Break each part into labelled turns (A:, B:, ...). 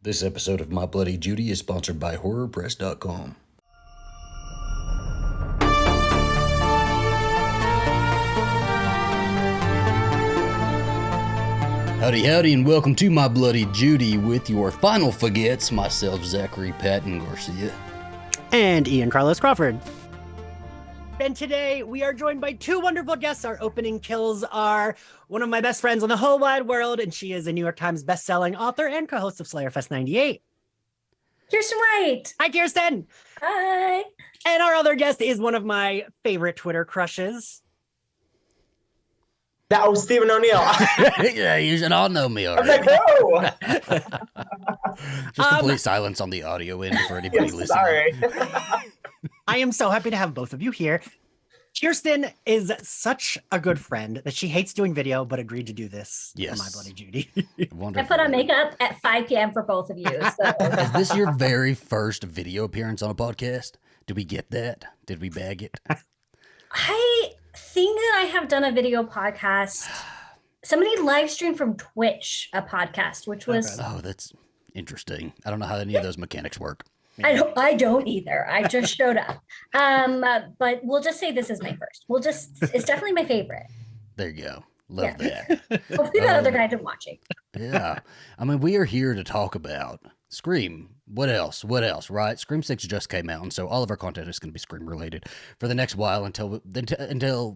A: This episode of My Bloody Judy is sponsored by HorrorPress.com. Howdy, howdy, and welcome to My Bloody Judy with your final forgets, myself, Zachary Patton Garcia.
B: And Ian Carlos Crawford. And today we are joined by two wonderful guests. Our opening kills are one of my best friends on the whole wide world, and she is a New York Times bestselling author and co-host of Slayerfest 98.
C: Kirsten White.
B: Hi, Kiersten.
C: Hi.
B: And our other guest is one of my favorite Twitter crushes.
D: That was Stephen O'Neill.
A: Yeah, you should all know me
D: I was
A: already.
D: like, whoa.
A: Just complete silence on the audio end for anybody
D: Yeah,
A: listening.
D: sorry.
B: I am so happy to have both of you here. Kiersten is such a good friend that she hates doing video, but agreed to do this for My Bloody Judy.
C: I
A: Wonderful.
C: put on makeup at 5 p.m. for both of you. So.
A: Is this your very first video appearance on a podcast? Did we get that? Did we bag it?
C: I think that I have done a video podcast. Somebody live streamed from Twitch a podcast, which was
A: Oh, that's interesting. I don't know how any of those mechanics work.
C: I don't either. I just showed up. But we'll just say this is my first. It's definitely my favorite.
A: There you go. Love
C: Yeah.
A: that.
C: Hopefully that other guy's been watching.
A: Yeah. I mean, we are here to talk about Scream. What else? What else, right? Scream 6 just came out, and so all of our content is going to be Scream related for the next while until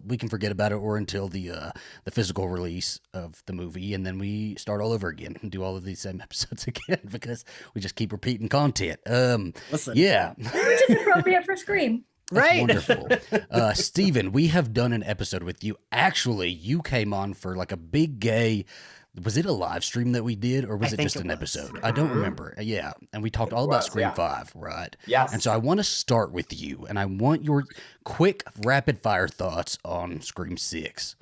A: we can forget about it, or until the physical release of the movie, and then we start all over again and do all of these same episodes again because we just keep repeating content.
B: Listen.
A: Yeah.
C: Which is appropriate for Scream.
A: That's
B: Right.
A: wonderful. Steven, we have done an episode with you. Actually, you came on for like a big gay. Was it a live stream that we did, or was it
B: think
A: just
B: it
A: an
B: was.
A: episode? I don't remember. Yeah. And we talked all about
D: was,
A: Scream
D: yeah.
A: 5, right?
D: Yes.
A: And so I want to start with you, and I want your quick, rapid fire thoughts on Scream 6.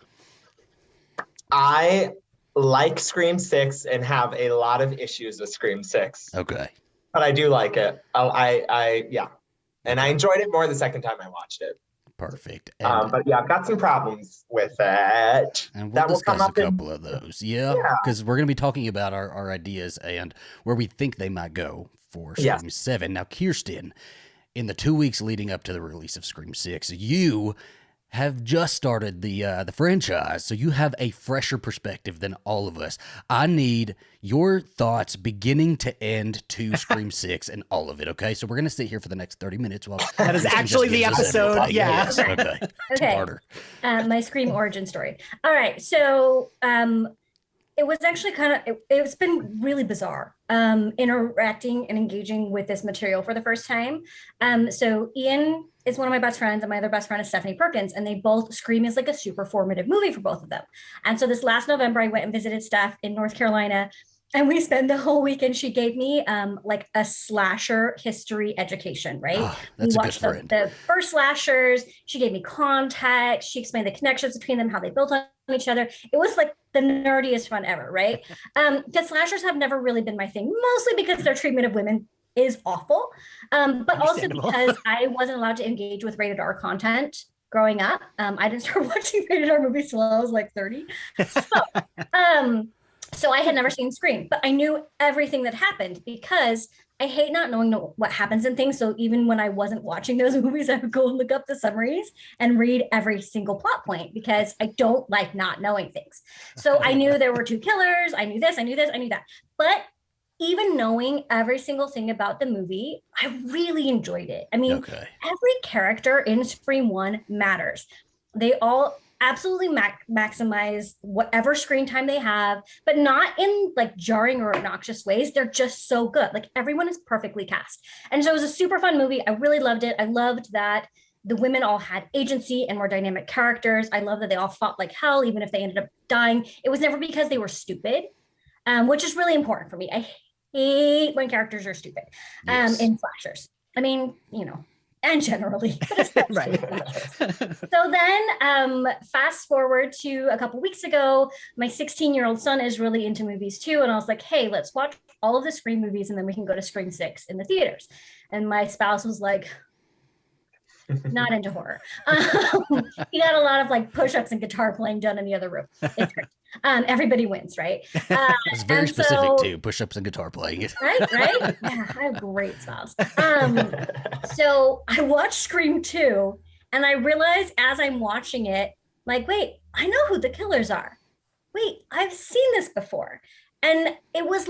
D: I like Scream 6 and have a lot of issues with Scream 6,
A: Okay.
D: but I do like it. Yeah. And I enjoyed it more the second time I watched it.
A: Perfect. And,
D: But yeah, I've got some problems with it.
A: and we'll
D: that will
A: discuss
D: come
A: a
D: up in-
A: couple of those. Yeah. Because we're going to be talking about our ideas and where we think they might go for Scream
D: Yes.
A: 7. Now, Kiersten, in the 2 weeks leading up to the release of Scream 6, you have just started the franchise, so you have a fresher perspective than all of us. I need your thoughts beginning to end to Scream 6 and all of it, okay? So we're going to sit here for the next 30 minutes while
B: That is
A: Kristen
B: actually
A: just
B: the
A: gives us
B: episode,
A: everything.
B: yeah.
A: Yes, okay.
C: Okay.
A: Two-parter.
C: My Scream origin story. All right. So it was actually it's been really bizarre interacting and engaging with this material for the first time. So Ian is one of my best friends, and my other best friend is Stephanie Perkins, and they both Scream is like a super formative movie for both of them. And so this last November, I went and visited Steph in North Carolina, and we spent the whole weekend. She gave me like a slasher history education, right?
A: Oh, that's
C: we
A: a good
C: watched
A: friend.
C: the first slashers. She gave me context. She explained the connections between them, how they built on each other. It was like the nerdiest fun ever, right? The slashers have never really been my thing, mostly because their treatment of women is awful, but also
B: Understandable.
C: because I wasn't allowed to engage with rated R content growing up. I didn't start watching rated R movies till I was like 30. So I had never seen Scream, but I knew everything that happened because I hate not knowing what happens in things. So even when I wasn't watching those movies, I would go and look up the summaries and read every single plot point because I don't like not knowing things. So I knew there were two killers. I knew this, I knew that. But even knowing every single thing about the movie, I really enjoyed it. I mean,
A: Okay.
C: every character in Scream 1 matters. They all absolutely maximize whatever screen time they have, but not in like jarring or obnoxious ways. They're just so good. Like everyone is perfectly cast. And so it was a super fun movie. I really loved it. I loved that the women all had agency and were dynamic characters. I love that they all fought like hell, even if they ended up dying. It was never because they were stupid, which is really important for me. I hate when characters are stupid
A: Yes.
C: in slashers. I mean, and generally.
B: Right.
C: So then fast forward to a couple weeks ago, my 16-year-old son is really into movies too. And I was like, hey, let's watch all of the Scream movies and then we can go to Scream 6 in the theaters. And my spouse was like, Not into horror. He got a lot of like push-ups and guitar playing done in the other room. It's great. Everybody wins, right?
A: It's very specific too. Push-ups and guitar playing.
C: Right? Yeah, I have great spouse. So I watched Scream 2, and I realized as I'm watching it, like, wait, I know who the killers are. Wait, I've seen this before. And it was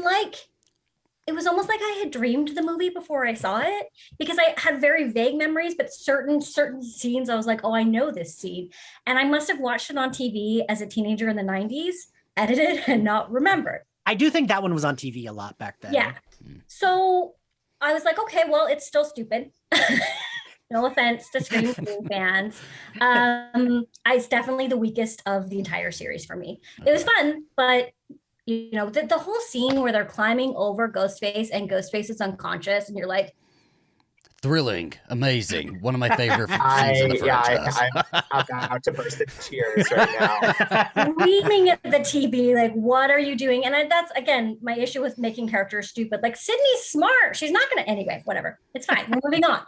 C: almost like I had dreamed the movie before I saw it, because I had very vague memories, but certain scenes I was like, oh, I know this scene. And I must have watched it on TV as a teenager in the 90s, edited and not remembered.
B: I do think that one was on TV a lot back then.
C: Yeah. So I was like, okay, well, it's still stupid. No offense to Scream fans. It's definitely the weakest of the entire series for me. It was fun, but you know, the whole scene where they're climbing over Ghostface and Ghostface is unconscious, and you're like,
A: thrilling, amazing, one of my favorite scenes in the franchise.
D: I'm about to burst into tears right now.
C: screaming at the TV, like, what are you doing? And that's, again, my issue with making characters stupid. Like, Sydney's smart. She's not going to, anyway, whatever. It's fine. We're moving on.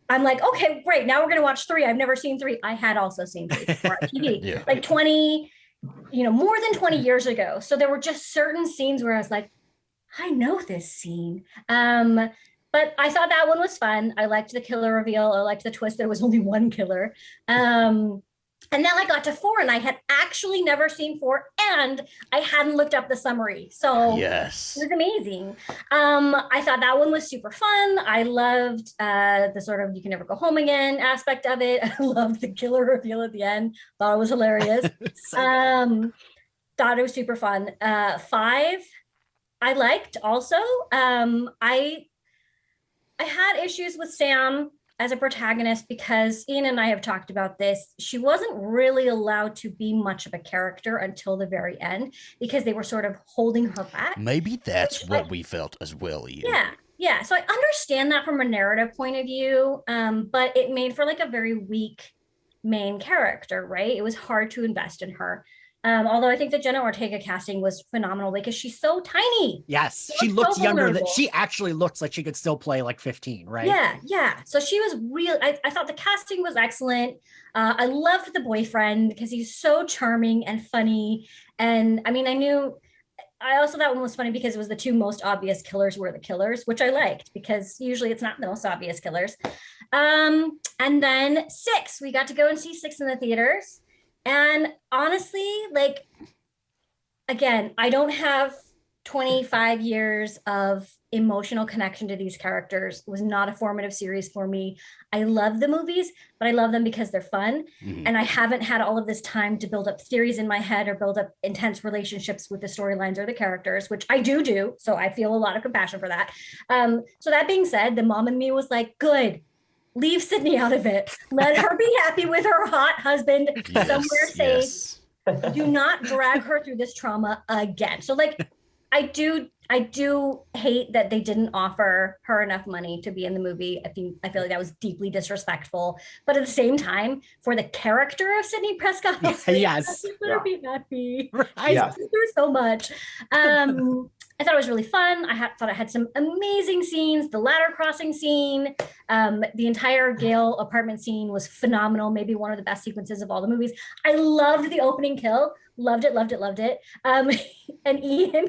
C: I'm like, okay, great. Now we're going to watch 3. I've never seen 3. I had also seen 3 before on TV.
A: Yeah.
C: Like more than 20 years ago. So there were just certain scenes where I was like, I know this scene. But I thought that one was fun. I liked the killer reveal. I liked the twist that it was only one killer. And then I got to 4, and I had actually never seen 4, and I hadn't looked up the summary. So
A: yes,
C: it was amazing. I thought that one was super fun. I loved the sort of you can never go home again aspect of it. I loved the killer reveal at the end. Thought it was hilarious. Thought it was super fun. 5, I liked also. I had issues with Sam as a protagonist because Ian and I have talked about this. She wasn't really allowed to be much of a character until the very end because they were sort of holding her back.
A: Maybe that's what we felt as well, Ian.
C: Yeah. So I understand that from a narrative point of view, but it made for like a very weak main character, right? It was hard to invest in her. Although I think the Jenna Ortega casting was phenomenal because she's so tiny.
B: Yes, she looks younger than she actually looks like she could still play like 15, right?
C: Yeah. So she was real. I thought the casting was excellent. I loved the boyfriend because he's so charming and funny. And I mean, I also thought one was funny because it was the 2 most obvious killers were the killers, which I liked because usually it's not the most obvious killers. And then 6, we got to go and see 6 in the theaters. And honestly, like, again, I don't have 25 years of emotional connection to these characters. It was not a formative series for me. I love the movies, but I love them because they're fun. Mm-hmm. And I haven't had all of this time to build up theories in my head or build up intense relationships with the storylines or the characters, which I do. So I feel a lot of compassion for that. So that being said, the mom in me was like, good. Leave Sydney out of it. Let her be happy with her hot husband somewhere safe. Yes. Do not drag her through this trauma again. So like, I do hate that they didn't offer her enough money to be in the movie. I feel like that was deeply disrespectful. But at the same time, for the character of Sydney Prescott,
B: yes,
C: let her be happy.
B: Right.
C: I love her so much. I thought it was really fun. Thought it had some amazing scenes. The ladder crossing scene, the entire Gale apartment scene was phenomenal. Maybe one of the best sequences of all the movies. I loved the opening kill. Loved it. And Ian,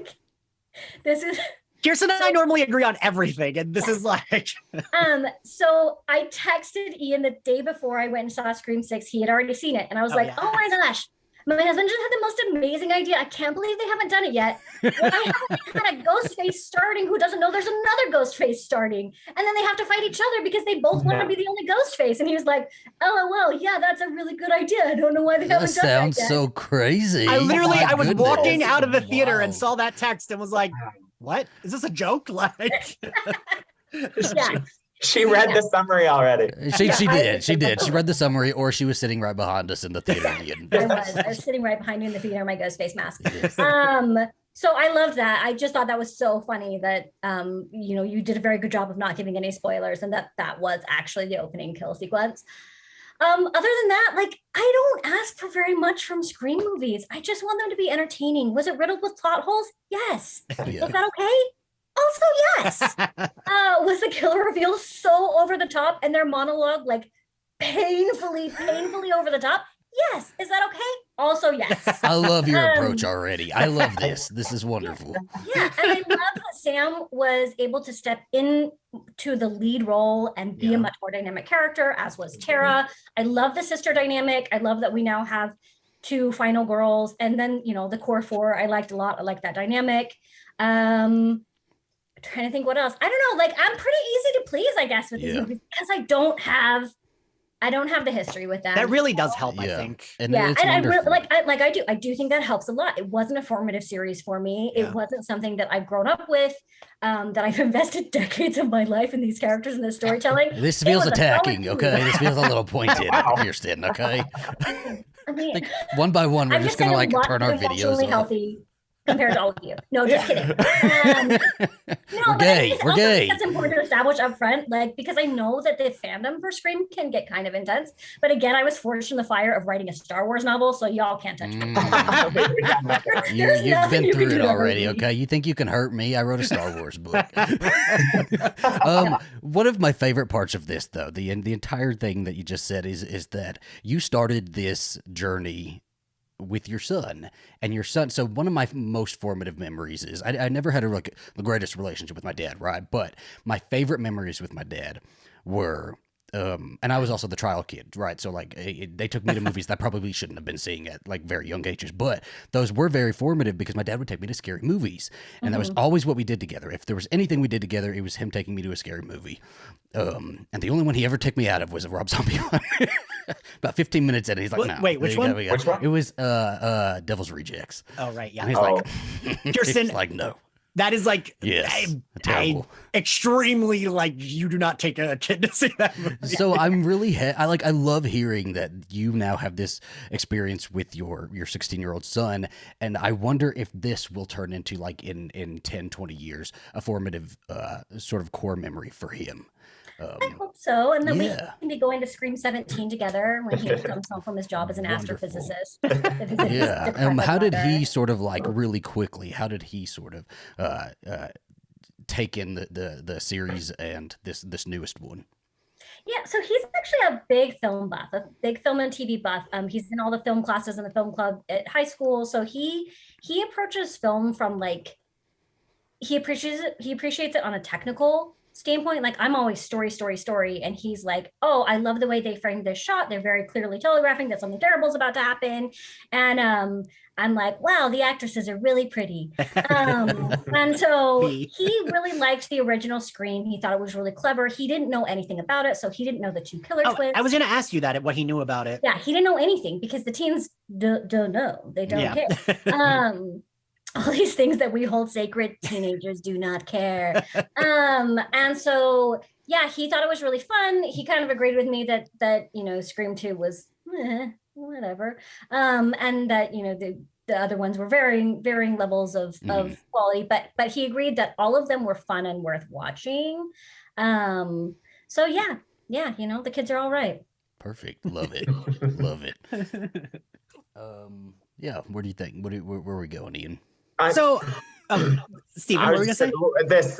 C: this is...
B: Kiersten and I normally agree on everything, and this is like...
C: So I texted Ian the day before I went and saw Scream 6. He had already seen it. And I was like, oh my gosh, my husband just had the most amazing idea. I can't believe they haven't done it yet. I had a ghost face starting who doesn't know there's another ghost face starting. And then they have to fight each other because they both want to be the only ghost face. And he was like, LOL, yeah, that's a really good idea. I don't know why they haven't done that yet.
A: Sounds so crazy.
B: I was walking out of the theater and saw that text and was like, what? Is this a joke? Like,
D: She read the summary already.
A: She did. She read the summary, or she was sitting right behind us in the theater.
C: I was sitting right behind you in the theater in my ghost face mask. So I loved that. I just thought that was so funny that you did a very good job of not giving any spoilers, and that was actually the opening kill sequence. Other than that, like, I don't ask for very much from Scream movies. I just want them to be entertaining. Was it riddled with plot holes? Yes. Yeah. Was that okay? Also, yes. Was the killer reveal so over the top and their monologue like painfully over the top. Yes. Is that okay? Also, yes.
A: I love your approach already. I love this. This is wonderful.
C: Yeah, and I love that Sam was able to step into the lead role and be a much more dynamic character, as was Tara. I love the sister dynamic. I love that we now have 2 final girls, and then the core 4 I liked a lot. I like that dynamic. Trying to think what else. I don't know. Like, I'm pretty easy to please, I guess, with these movies because I don't have the history with them.
B: That really does help, I think.
A: And
C: and I really I do think that helps a lot. It wasn't a formative series for me. It wasn't something that I've grown up with, that I've invested decades of my life in these characters and this storytelling.
A: This feels attacking, okay? This feels a little pointed, Kiersten, okay?
C: I mean,
A: like, one by one, we're just gonna like turn our videos off.
C: Healthy compared to all of you. No, just kidding.
A: We're gay. We're gay.
C: That's important to establish up front, like, because I know that the fandom for Scream can get kind of intense. But again, I was forged in the fire of writing a Star Wars novel, so y'all can't touch me.
A: You've been through it already, okay? You think you can hurt me? I wrote a Star Wars book. One of my favorite parts of this, though, the entire thing that you just said is that you started this journey with your son, and your son. So one of my most formative memories is I never had the greatest relationship with my dad, right? But my favorite memories with my dad were, and I was also the trial kid, right? So like they took me to movies that I probably shouldn't have been seeing at like very young ages, but those were very formative because my dad would take me to scary movies, and that was always what we did together. If there was anything we did together, it was him taking me to a scary movie. And the only one he ever took me out of was a Rob Zombie one. About 15 minutes in, he's like, "No,
B: wait, which one?
D: Which one?
A: It was Devil's Rejects."
B: Oh, right, yeah.
A: And he's like,
B: Kirsten,
A: he's like, no.
B: That is like,
A: Yes, terrible.
B: Extremely like you do not take a kid to see that movie.
A: So I'm really, I love hearing that you now have this experience with your 16-year-old son. And I wonder if this will turn into like in 10, 20 years, a formative sort of core memory for him.
C: I hope so. And then we can be going to Scream 17 together when he comes home from his job as an astrophysicist.
A: How did he sort of like really quickly, how did he sort of take in the series and this newest one?
C: Yeah, so he's actually a big film buff, a big film and TV buff. He's in all the film classes in the film club at high school. So he approaches film from like, he appreciates it on a technical standpoint. Like, I'm always story, and he's like, oh, I love the way they framed this shot. They're very clearly telegraphing that something terrible is about to happen. And I'm like, wow, the actresses are really pretty. And so he really liked the original Scream. He thought it was really clever. He didn't know anything about it, so he didn't know the 2 killer twists.
B: I was going to ask you that, what he knew about it.
C: Yeah, he didn't know anything because the teens don't know. They don't care. All these things that we hold sacred, teenagers do not care. And so, yeah, he thought it was really fun. He kind of agreed with me that Scream 2 was whatever. And that, the other ones were varying levels of quality, but he agreed that all of them were fun and worth watching. So yeah, the kids are all right.
A: Perfect. Love it. Love it. Yeah, where do you think? Where are we going, Ian?
B: So, Steven, what were you going to say?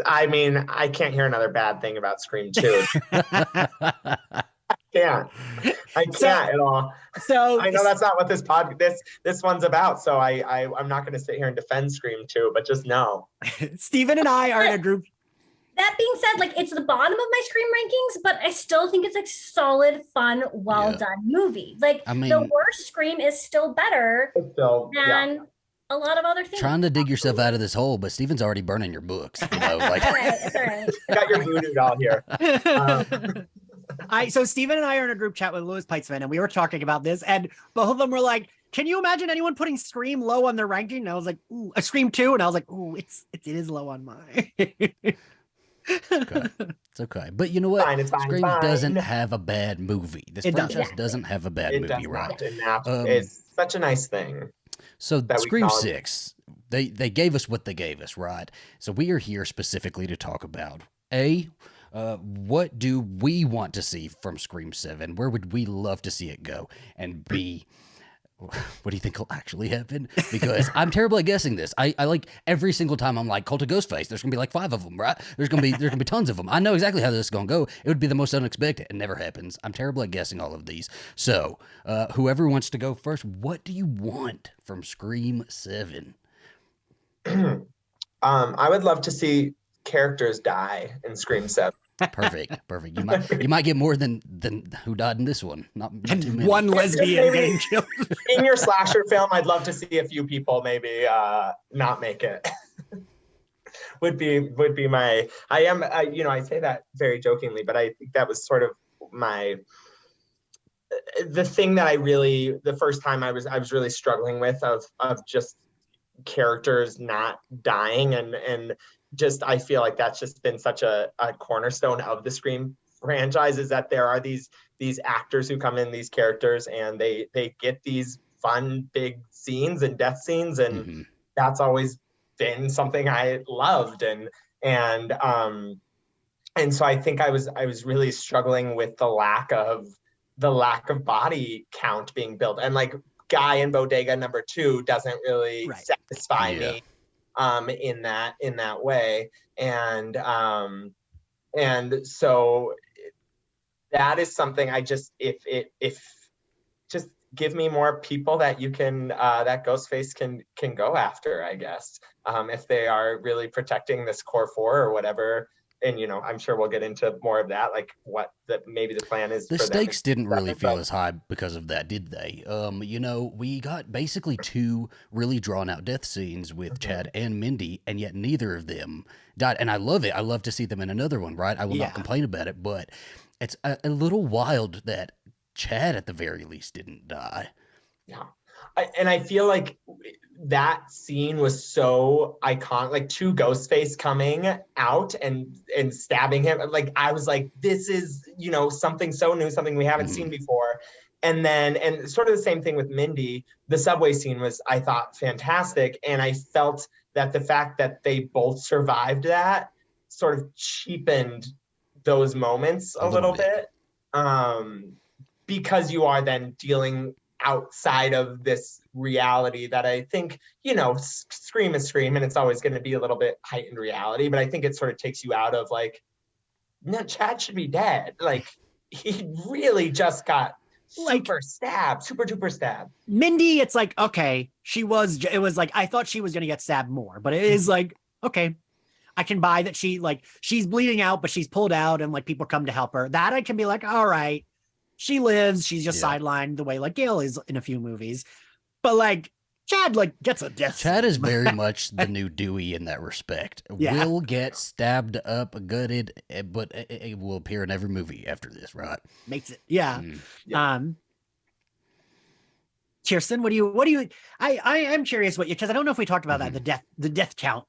D: I can't hear another bad thing about Scream 2. I can't at all. So I know that's not what this one's about. So I'm not going to sit here and defend Scream 2, but just know.
B: Steven and I are in a group.
C: That being said, like, it's the bottom of my Scream rankings, but I still think it's a solid, fun, well done movie. Like, the worst Scream is still better than a lot of other things.
A: Trying to dig yourself out of this hole, but Steven's already burning your books. Like,
C: it's all right.
D: Got your voodoo doll here.
B: So Steven and I are in a group chat with Louis Peitzman, and we were talking about this, and both of them were like, can you imagine anyone putting Scream low on their ranking? And I was like, ooh, a Scream 2, and I was like, ooh, it is low on mine.
A: It's okay. But you know what? Scream doesn't have a bad movie. This franchise doesn't have a bad movie, right?
D: It's such a nice thing.
A: So Scream 6, they gave us what they gave us, right? So we are here specifically to talk about what do we want to see from Scream 7? Where would we love to see it go? And B, what do you think will actually happen? Because I'm terrible at guessing this. I like every single time I'm like cult of Ghostface. There's gonna be like 5 of them, right? There's gonna be tons of them. I know exactly how this is gonna go. It would be the most unexpected. It never happens. I'm terrible at guessing all of these. So whoever wants to go first, what do you want from Scream 7?
D: I would love to see characters die in Scream 7.
A: Perfect. You might get more than who died in this one. Not too many.
B: One lesbian getting killed.
D: In your slasher film, I'd love to see a few people maybe not make it. would be my. I say that very jokingly, but I think that was sort of the thing that the first time I was really struggling with of just characters not dying and just I feel like that's just been such a cornerstone of the Scream franchise, is that there are these actors who come in, these characters, and they get these fun big scenes and death scenes, and that's always been something I loved, and so I think I was really struggling with the lack of body count being built, and like Guy in Bodega number 2 doesn't really satisfy me in that way, and so that is something I just if just give me more people that you can that Ghostface can go after, I guess, if they are really protecting this core 4 or whatever. And I'm sure we'll get into more of that, like what maybe the plan is.
A: The stakes didn't really feel as high because of that, did they? We got basically 2 really drawn out death scenes with Chad and Mindy, and yet neither of them died. And I love it. I love to see them in another one, right? I will not complain about it, but it's a little wild that Chad, at the very least, didn't die.
D: Yeah. I feel like that scene was so iconic, like 2 Ghostface coming out and stabbing him. Like I was like, this is, something so new, something we haven't seen before. And sort of the same thing with Mindy. The subway scene was, I thought, fantastic. And I felt that the fact that they both survived that sort of cheapened those moments a little bit. Because you are then dealing outside of this reality that I think, Scream is Scream, and it's always going to be a little bit heightened reality, but I think it sort of takes you out of like, no, Chad should be dead. Like he really just got super duper stabbed.
B: Mindy, it's like, okay, it was like, I thought she was going to get stabbed more, but it is like, okay, I can buy that she's bleeding out, but she's pulled out and like people come to help her. That I can be like, all right, she lives. She's just sidelined the way like Gail is in a few movies, but like Chad like gets a death.
A: Chad is very much the new Dewey in that respect.
B: Yeah.
A: Will get stabbed up, gutted, but it will appear in every movie after this, right?
B: Makes it, yeah. Kirsten, what do you? I am curious what you, because I don't know if we talked about that, the death count.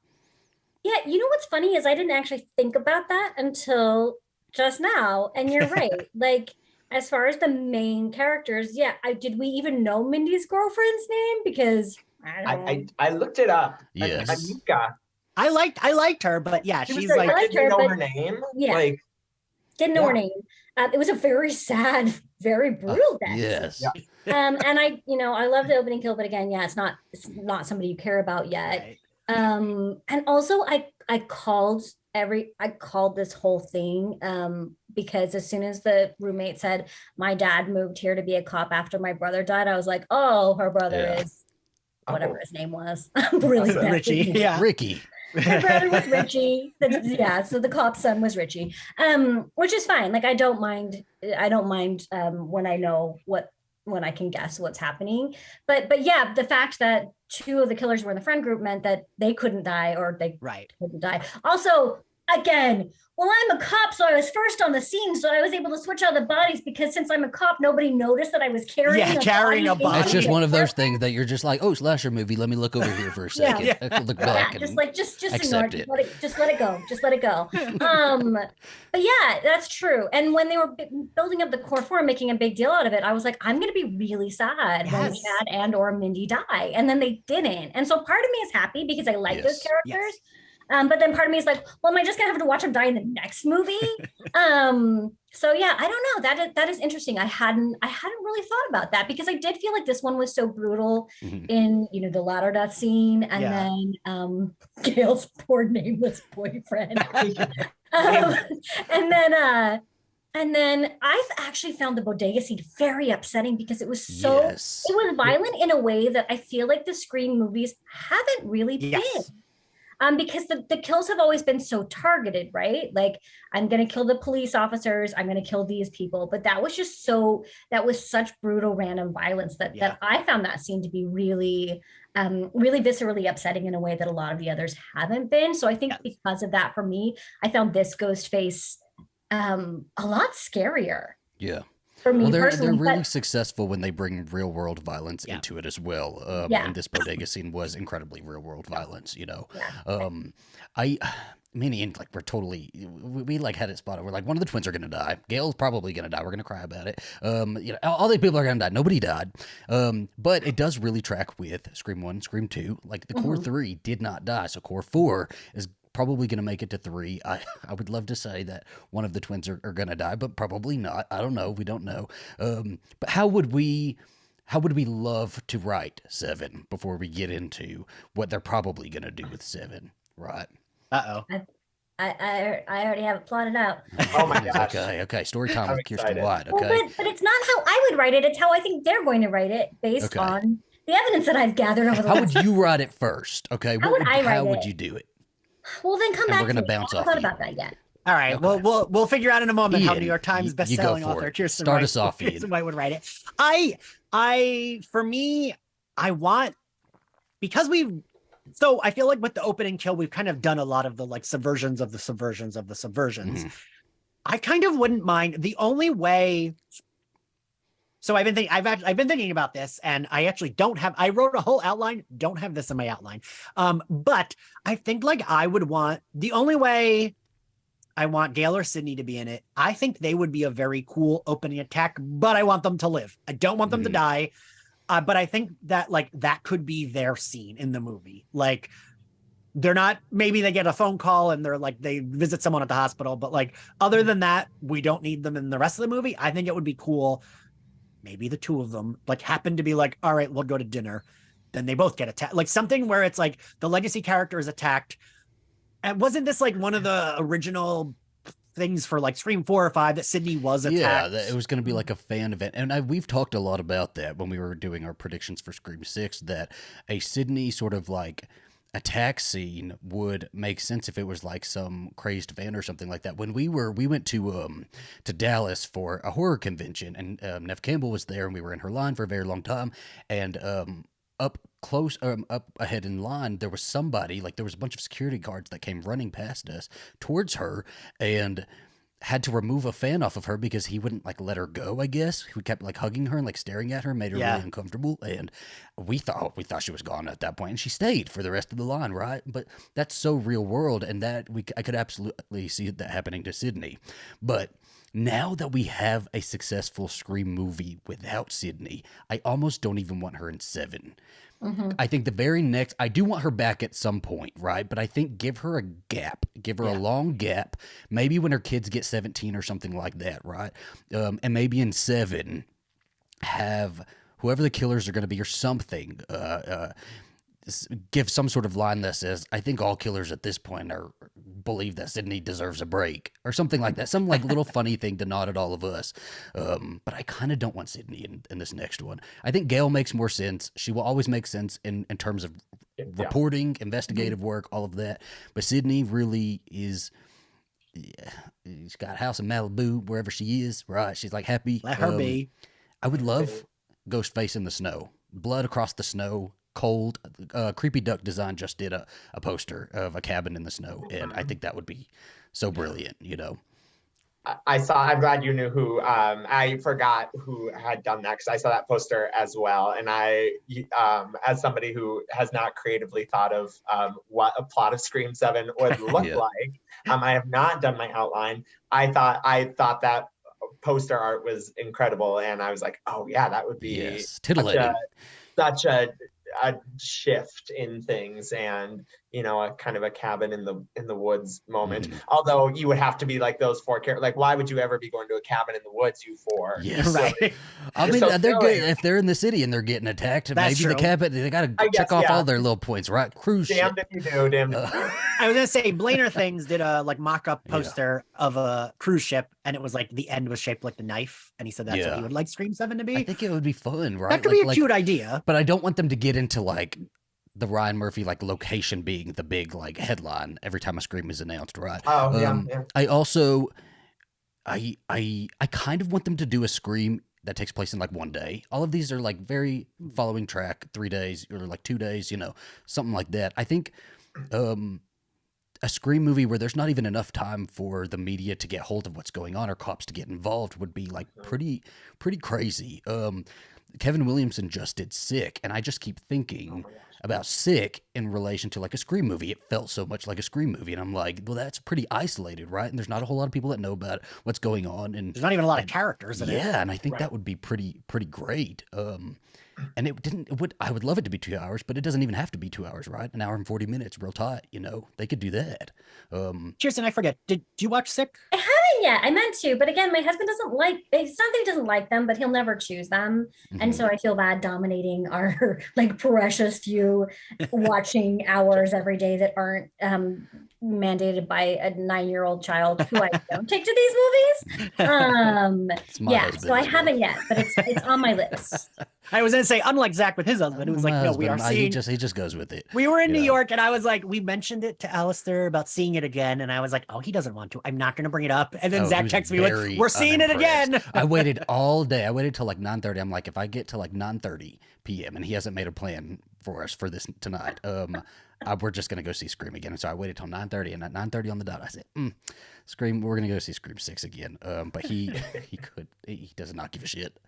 C: Yeah, you know what's funny is I didn't actually think about that until just now, and you're right. Like, as far as the main characters, did we even know Mindy's girlfriend's name? Because
D: I looked it up.
A: Yes.
D: Anika.
B: I liked her, but yeah, she's like,
C: I liked
D: didn't
C: her,
D: know
C: but
D: her name.
C: Yeah,
D: like,
C: didn't know her name. It was a very sad, very brutal death.
A: Yes.
C: And I love the opening kill, but again, it's not somebody you care about yet.
B: Right.
C: And also I called this whole thing because as soon as the roommate said my dad moved here to be a cop after my brother died, I was like, oh, her brother is whatever his name was. Really bad.
B: Richie. Yeah.
A: Ricky.
C: My brother was Richie. So the cop's son was Richie. Which is fine. Like I don't mind when I can guess what's happening. But yeah, the fact that 2 of the killers were in the friend group meant that they couldn't die, or they couldn't die. Also, again, well, I'm a cop, so I was first on the scene, so I was able to switch out the bodies because since I'm a cop, nobody noticed that I was carrying a body.
A: That's just one of those things that you're just like, oh, slasher movie. Let me look over here for a second. Look back.
C: Just ignore it. Just let it go. But yeah, that's true. And when they were building up the core 4 and making a big deal out of it, I was like, I'm going to be really sad when Chad and or Mindy die. And then they didn't. And so part of me is happy because I like those characters. But then part of me is like, well, am I just gonna have to watch him die in the next movie? So yeah, I don't know. That is interesting. I hadn't really thought about that because I did feel like this one was so brutal in, you know, the ladder death scene, and then Gail's poor nameless boyfriend. And then I actually found the bodega scene very upsetting because it was so it was violent in a way that I feel like the Scream movies haven't really been. Because the kills have always been so targeted, right? Like, I'm going to kill the police officers, I'm going to kill these people. But that was just that was such brutal random violence that I found that scene to be really, really viscerally upsetting in a way that a lot of the others haven't been. So I think because of that, for me, I found this ghost face a lot scarier.
A: Yeah.
C: For me,
A: they're
C: personally,
A: really successable when they bring real world violence into it as well. And this bodega scene was incredibly real world violence, you know. Me and Ian, like, we like had it spotted. We're like, one of the twins are gonna die. Gail's probably gonna die. We're gonna cry about it. You know, all these people are gonna die. Nobody died. But it does really track with Scream 1, Scream 2. Like, the core 3 did not die. So core 4 is probably going to make it to 3. I would love to say that one of the twins are going to die, but probably not. I don't know. We don't know. But how would we love to write 7 before we get into what they're probably going to do with 7, right?
B: Uh-oh.
C: I already have it plotted out.
D: Oh my gosh.
A: Okay. Story time with Kiersten White. Okay.
C: Well, but it's not how I would write it. It's how I think they're going to write it based on the evidence that I've gathered over the
A: How would you write it first? Okay.
C: How
A: would you do it?
C: Well, then come back.
A: We're gonna bounce off.
C: I haven't thought about that yet.
B: All right. Okay. We'll figure out in a moment how New York Times bestselling author Kiersten
A: Start us off, Ian.
B: White would write it. I want, because so I feel like with the opening kill, we've kind of done a lot of the like subversions of the subversions of the subversions. I kind of wouldn't mind. The only way. So I've been thinking about this, and I actually I wrote a whole outline, don't have this in my outline. But I think like the only way I want Gail or Sydney to be in it, I think they would be a very cool opening attack, but I want them to live. I don't want them to die. But I think that like that could be their scene in the movie. Like, maybe they get a phone call and they visit someone at the hospital, but like, other than that, we don't need them in the rest of the movie. I think it would be cool. Maybe the two of them like happen to be like, all right, we'll go to dinner. Then they both get attacked. Like something where it's like the legacy character is attacked. And wasn't this like one of the original things for like Scream 4 or 5 that Sydney was attacked?
A: Yeah, it was going to be like a fan event. And we've talked a lot about that when we were doing our predictions for Scream 6, that a Sydney sort of like attack scene would make sense if it was like some crazed van or something like that. When we went to Dallas for a horror convention, and Nev Campbell was there, and we were in her line for a very long time, and up ahead in line, there was somebody, like there was a bunch of security guards that came running past us towards her and had to remove a fan off of her because he wouldn't like let her go, I guess. He kept like hugging her and like staring at her, made her really uncomfortable. And we thought she was gone at that point, and she stayed for the rest of the line, right? But that's so real world, and that I could absolutely see that happening to Sydney. But now that we have a successful Scream movie without Sydney, I almost don't even want her in 7. I think the very next, I do want her back at some point, right? But I think give her a gap, give her a long gap, maybe when her kids get 17 or something like that, right? And maybe in 7, have whoever the killers are going to be or something, give some sort of line that says, I think all killers at this point believe that Sydney deserves a break or something like that. Some like little funny thing to nod at all of us. But I kind of don't want Sydney in this next one. I think Gail makes more sense. She will always make sense in terms of reporting, investigative work, all of that. But Sydney really is, she's got a house in Malibu, wherever she is, right? She's like happy.
B: Let her be.
A: I would love Ghostface in the snow, blood across the snow. Cold. Creepy Duck Design just did a poster of a cabin in the snow, and I think that would be so brilliant, you know.
D: I'm glad you knew who, I forgot who had done that, because I saw that poster as well. And I, as somebody who has not creatively thought of what a plot of Scream 7 would look like, I have not done my outline. I thought that poster art was incredible, and I was like, oh yeah, that would be
A: titillating.
D: such a shift in things. And a kind of a cabin in the woods moment. Although you would have to be like those 4 characters. Like, why would you ever be going to a cabin in the woods, you 4?
A: Yes.
B: Right.
A: I mean, they're good if they're in the city and they're getting attacked.
B: That's
A: maybe
B: true.
A: the cabin, they got to check off all their little points, right? Cruise
D: Damned
A: ship.
D: if you do, damned if you do.
B: I was gonna say Blainer Things did a like mock-up poster of a cruise ship, and it was like the end was shaped like the knife, and he said that's what he would like Scream 7 to be.
A: I think it would be fun, right?
B: That could be a cute idea.
A: But I don't want them to get into like the Ryan Murphy like location being the big like headline every time a Scream is announced, right?
D: Oh yeah.
A: I also I kind of want them to do a Scream that takes place in like one day. All of these are like very following track, 3 days or like 2 days, something like that. I think a Scream movie where there's not even enough time for the media to get hold of what's going on or cops to get involved would be like pretty crazy. Kevin Williamson just did Sick, and I just keep thinking about Sick in relation to like a Scream movie. It felt so much like a Scream movie, and I'm like, well, that's pretty isolated, right? And there's not a whole lot of people that know about what's going on, and
B: there's not even a lot of characters in it.
A: Yeah, and I think that would be pretty great. And I would love it to be 2 hours, but it doesn't even have to be 2 hours, right? An hour and 40 minutes, real tight. They could do that.
B: Kiersten, I forget. Did you watch Sick?
C: I haven't yet. I meant to, but again, my husband doesn't like. It's not that he doesn't like them, but he'll never choose them, and so I feel bad dominating our like precious few watching hours every day that aren't mandated by a 9-year-old child who I don't take to these movies. So I haven't yet, but it's on my list.
B: I was gonna say, unlike Zach with his husband, it was like, no, we are seeing.
A: He just goes with it.
B: We were in New York, and I was like, we mentioned it to Alistair about seeing it again, and I was like, oh, he doesn't want to. I'm not gonna bring it up. And then Zach texts me like, we're seeing it again.
A: I waited all day. I waited till like 9:30. I'm like, if I get to like 9:30 p.m. and he hasn't made a plan for us for this tonight, we're just gonna go see Scream again. And so I waited till 9:30, and at 9:30 on the dot, I said, Scream, we're gonna go see Scream 6 again. But he does not give a shit.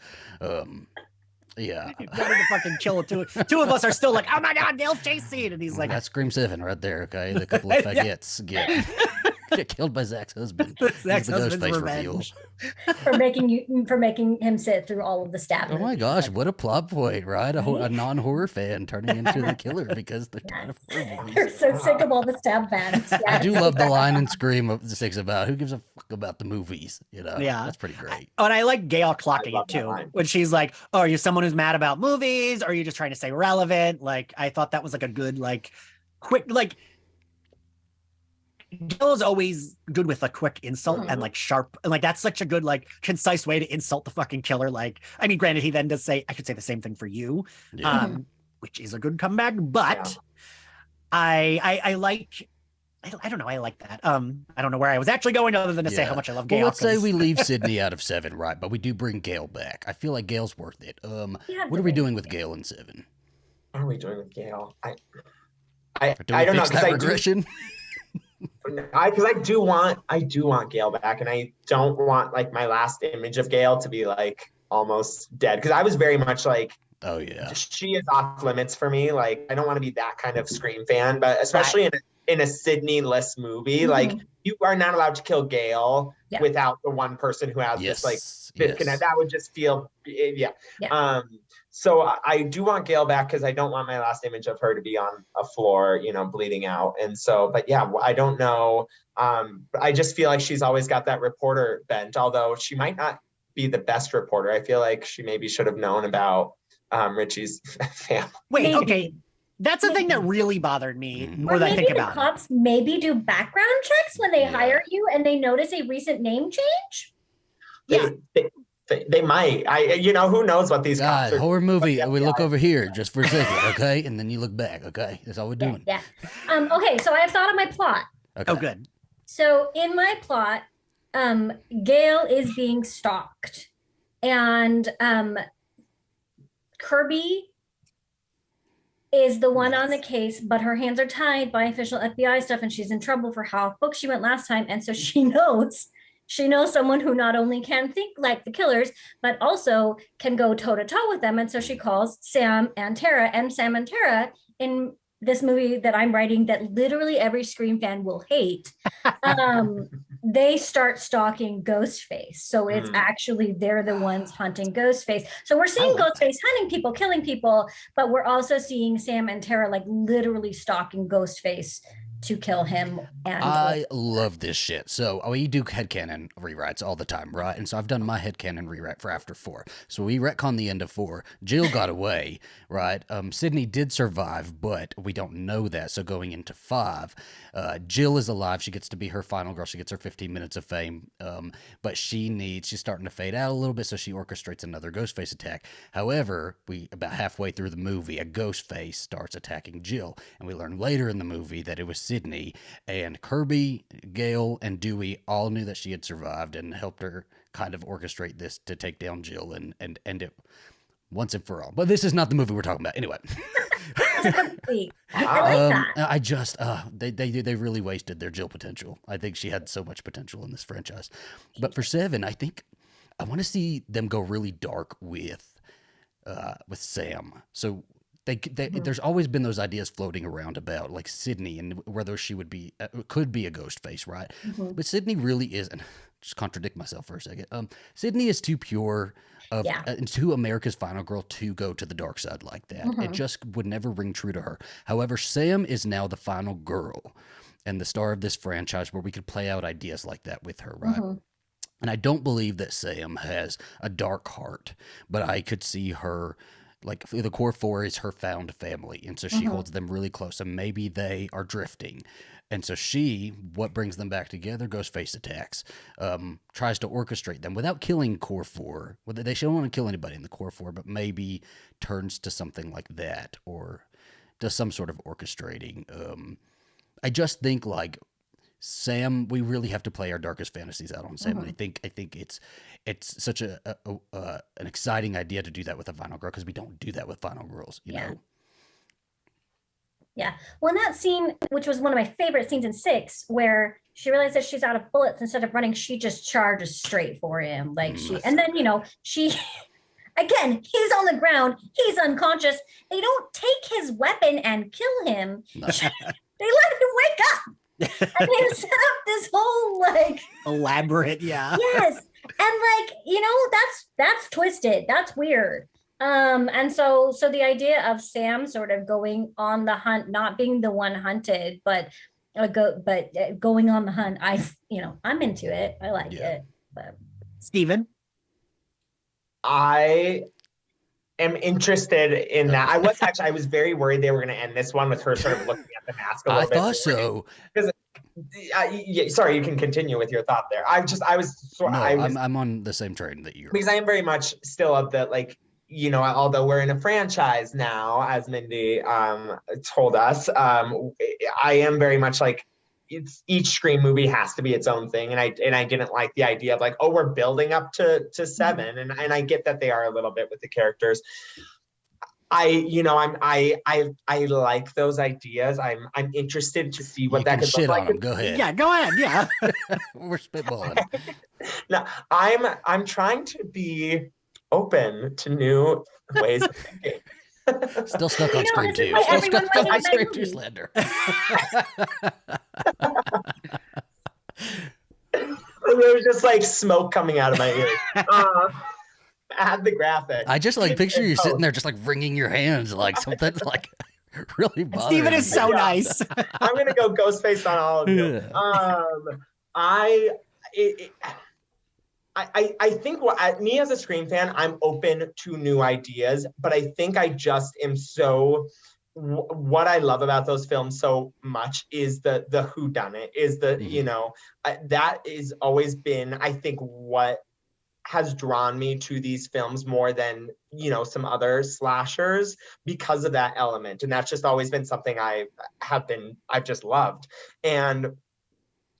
A: Yeah.
B: Ready to fucking kill it. Two of us are still like, oh my God, Gail's chase scene. And he's like,
A: that's Scream 7 right there. Okay. The couple of faggots get killed by Zach's husband.
B: Zach's
A: husband's
B: face reveal.
C: for making him sit through all of the stab.
A: Oh my gosh, what a plot point, right? A non-horror fan turning into the killer because they're tired of horror movies.
C: They're so sick of all the stab fans. Yes.
A: I do love the line in Scream of the 6 about who gives a fuck about the movies,
B: Yeah,
A: that's pretty great.
B: And I like Gail clocking it too, when she's like, oh, are you someone who's mad about movies, or are you just trying to stay relevant? Like, I thought that was like a good, like, quick, like, Gail is always good with a quick insult and like sharp, and like that's such a good, like, concise way to insult the fucking killer. Like, I mean, granted, he then does say, I could say the same thing for you, which is a good comeback, but I like, I don't know, I like that. I don't know where I was actually going other than to say how much I love Gail.
A: Well, let's say we leave Sydney out of 7, right? But we do bring Gail back. I feel like Gail's worth it. What are we doing with Gail in 7?
D: What are we doing with Gail? I
A: don't know, because regression.
D: Because I do want Gail back, and I don't want like my last image of Gail to be like almost dead, because I was very much like,
A: oh yeah,
D: she is off limits for me. Like, I don't want to be that kind of Scream fan, but especially in a Sydney-less movie, like, you are not allowed to kill Gail without the one person who has this like disconnect. That would just feel so I do want Gail back, because I don't want my last image of her to be on a floor, bleeding out. And so, but yeah, I don't know. I just feel like she's always got that reporter bent, although she might not be the best reporter. I feel like she maybe should have known about Richie's family.
B: Wait, okay. That's the thing that really bothered me more than I think about.
C: Cops maybe do background checks when they hire you and they notice a recent name change.
D: They might. Who knows what these cops are.
A: Horror movie. We look over here just for a second, okay? And then you look back, okay? That's all we're doing.
C: Yeah. Okay, so I have thought of my plot.
A: Okay.
B: Oh, good.
C: So in my plot, Gail is being stalked. And Kirby is the one on the case, but her hands are tied by official FBI stuff, and she's in trouble for how off book she went last time. And so she knows someone who not only can think like the killers, but also can go toe to toe with them. And so she calls Sam and Tara, and Sam and Tara in this movie that I'm writing that literally every Scream fan will hate, they start stalking Ghostface. So it's actually they're the ones hunting Ghostface. So we're seeing Ghostface hunting people, killing people, but we're also seeing Sam and Tara like literally stalking Ghostface to kill him. And
A: I love this shit. So we do headcanon rewrites all the time, right? And so I've done my headcanon rewrite for after 4. So we retcon the end of 4. Jill got away, right? Sydney did survive, but we don't know that. So going into 5, Jill is alive. She gets to be her final girl. She gets her 15 minutes of fame. But she's starting to fade out a little bit, so she orchestrates another Ghostface attack. However, about halfway through the movie, a Ghostface starts attacking Jill. And we learn later in the movie that it was Sydney, and Kirby, Gale, and Dewey all knew that she had survived and helped her kind of orchestrate this to take down Jill and end it once and for all. But this is not the movie we're talking about. Anyway. I just they really wasted their Jill potential. I think she had so much potential in this franchise. But for 7, I think I want to see them go really dark with Sam. So there's always been those ideas floating around about like Sydney and whether she could be a ghost face, right? But Sydney really is, and just contradict myself for a second. Sydney is too pure and too America's final girl to go to the dark side like that. It just would never ring true to her. However, Sam is now the final girl and the star of this franchise where we could play out ideas like that with her, right? And I don't believe that Sam has a dark heart, but I could see her. Like the core 4 is her found family. And so she holds them really close and maybe they are drifting. And so what brings them back together? Ghostface attacks, tries to orchestrate them without killing core 4. They don't want to kill anybody in the core 4, but maybe turns to something like that or does some sort of orchestrating. I just think like Sam, we really have to play our darkest fantasies out on Sam. And I think it's such an exciting idea to do that with a final girl because we don't do that with final girls, you know?
C: Yeah. Well, in that scene, which was one of my favorite scenes in 6, where she realizes she's out of bullets, instead of running, she just charges straight for him. Like and then, she, again, he's on the ground, he's unconscious. They don't take his weapon and kill him. No. They let him wake up. And they set up this whole like
B: elaborate,
C: yes, and that's twisted, that's weird. And so the idea of Sam sort of going on the hunt, not being the one hunted, but going on the hunt, I'm into it. I like it. But
B: Steven?
D: I am interested in that. I was very worried they were going to end this one with her sort of looking at the mask a little bit. I thought
A: so.
D: Sorry, you can continue with your thought there.
A: I'm on the same train that you're.
D: Because I am very much still of the like, although we're in a franchise now, as Mindy told us, I am very much like each Scream movie has to be its own thing, and I didn't like the idea of like, oh, we're building up to 7, and I get that they are a little bit with the characters. I like those ideas. I'm interested to see what that could look like.
A: On them. Go ahead.
B: Yeah, go ahead. Yeah,
A: we're spitballing.
D: No, I'm trying to be open to new ways of thinking.
A: Still stuck on Scream 2. Still stuck on Scream 2 slander.
D: There's just like smoke coming out of my ears. Add the graphic.
A: I just like picture you sitting there just like wringing your hands like something like really bothering.
B: Steven is so nice.
D: I'm gonna go Ghostface on all of you. I think me as a Scream fan, I'm open to new ideas, but I think I just am what I love about those films so much is the whodunit, is that is always been, I think, what has drawn me to these films more than, some other slashers because of that element. And that's just always been something I've just loved. And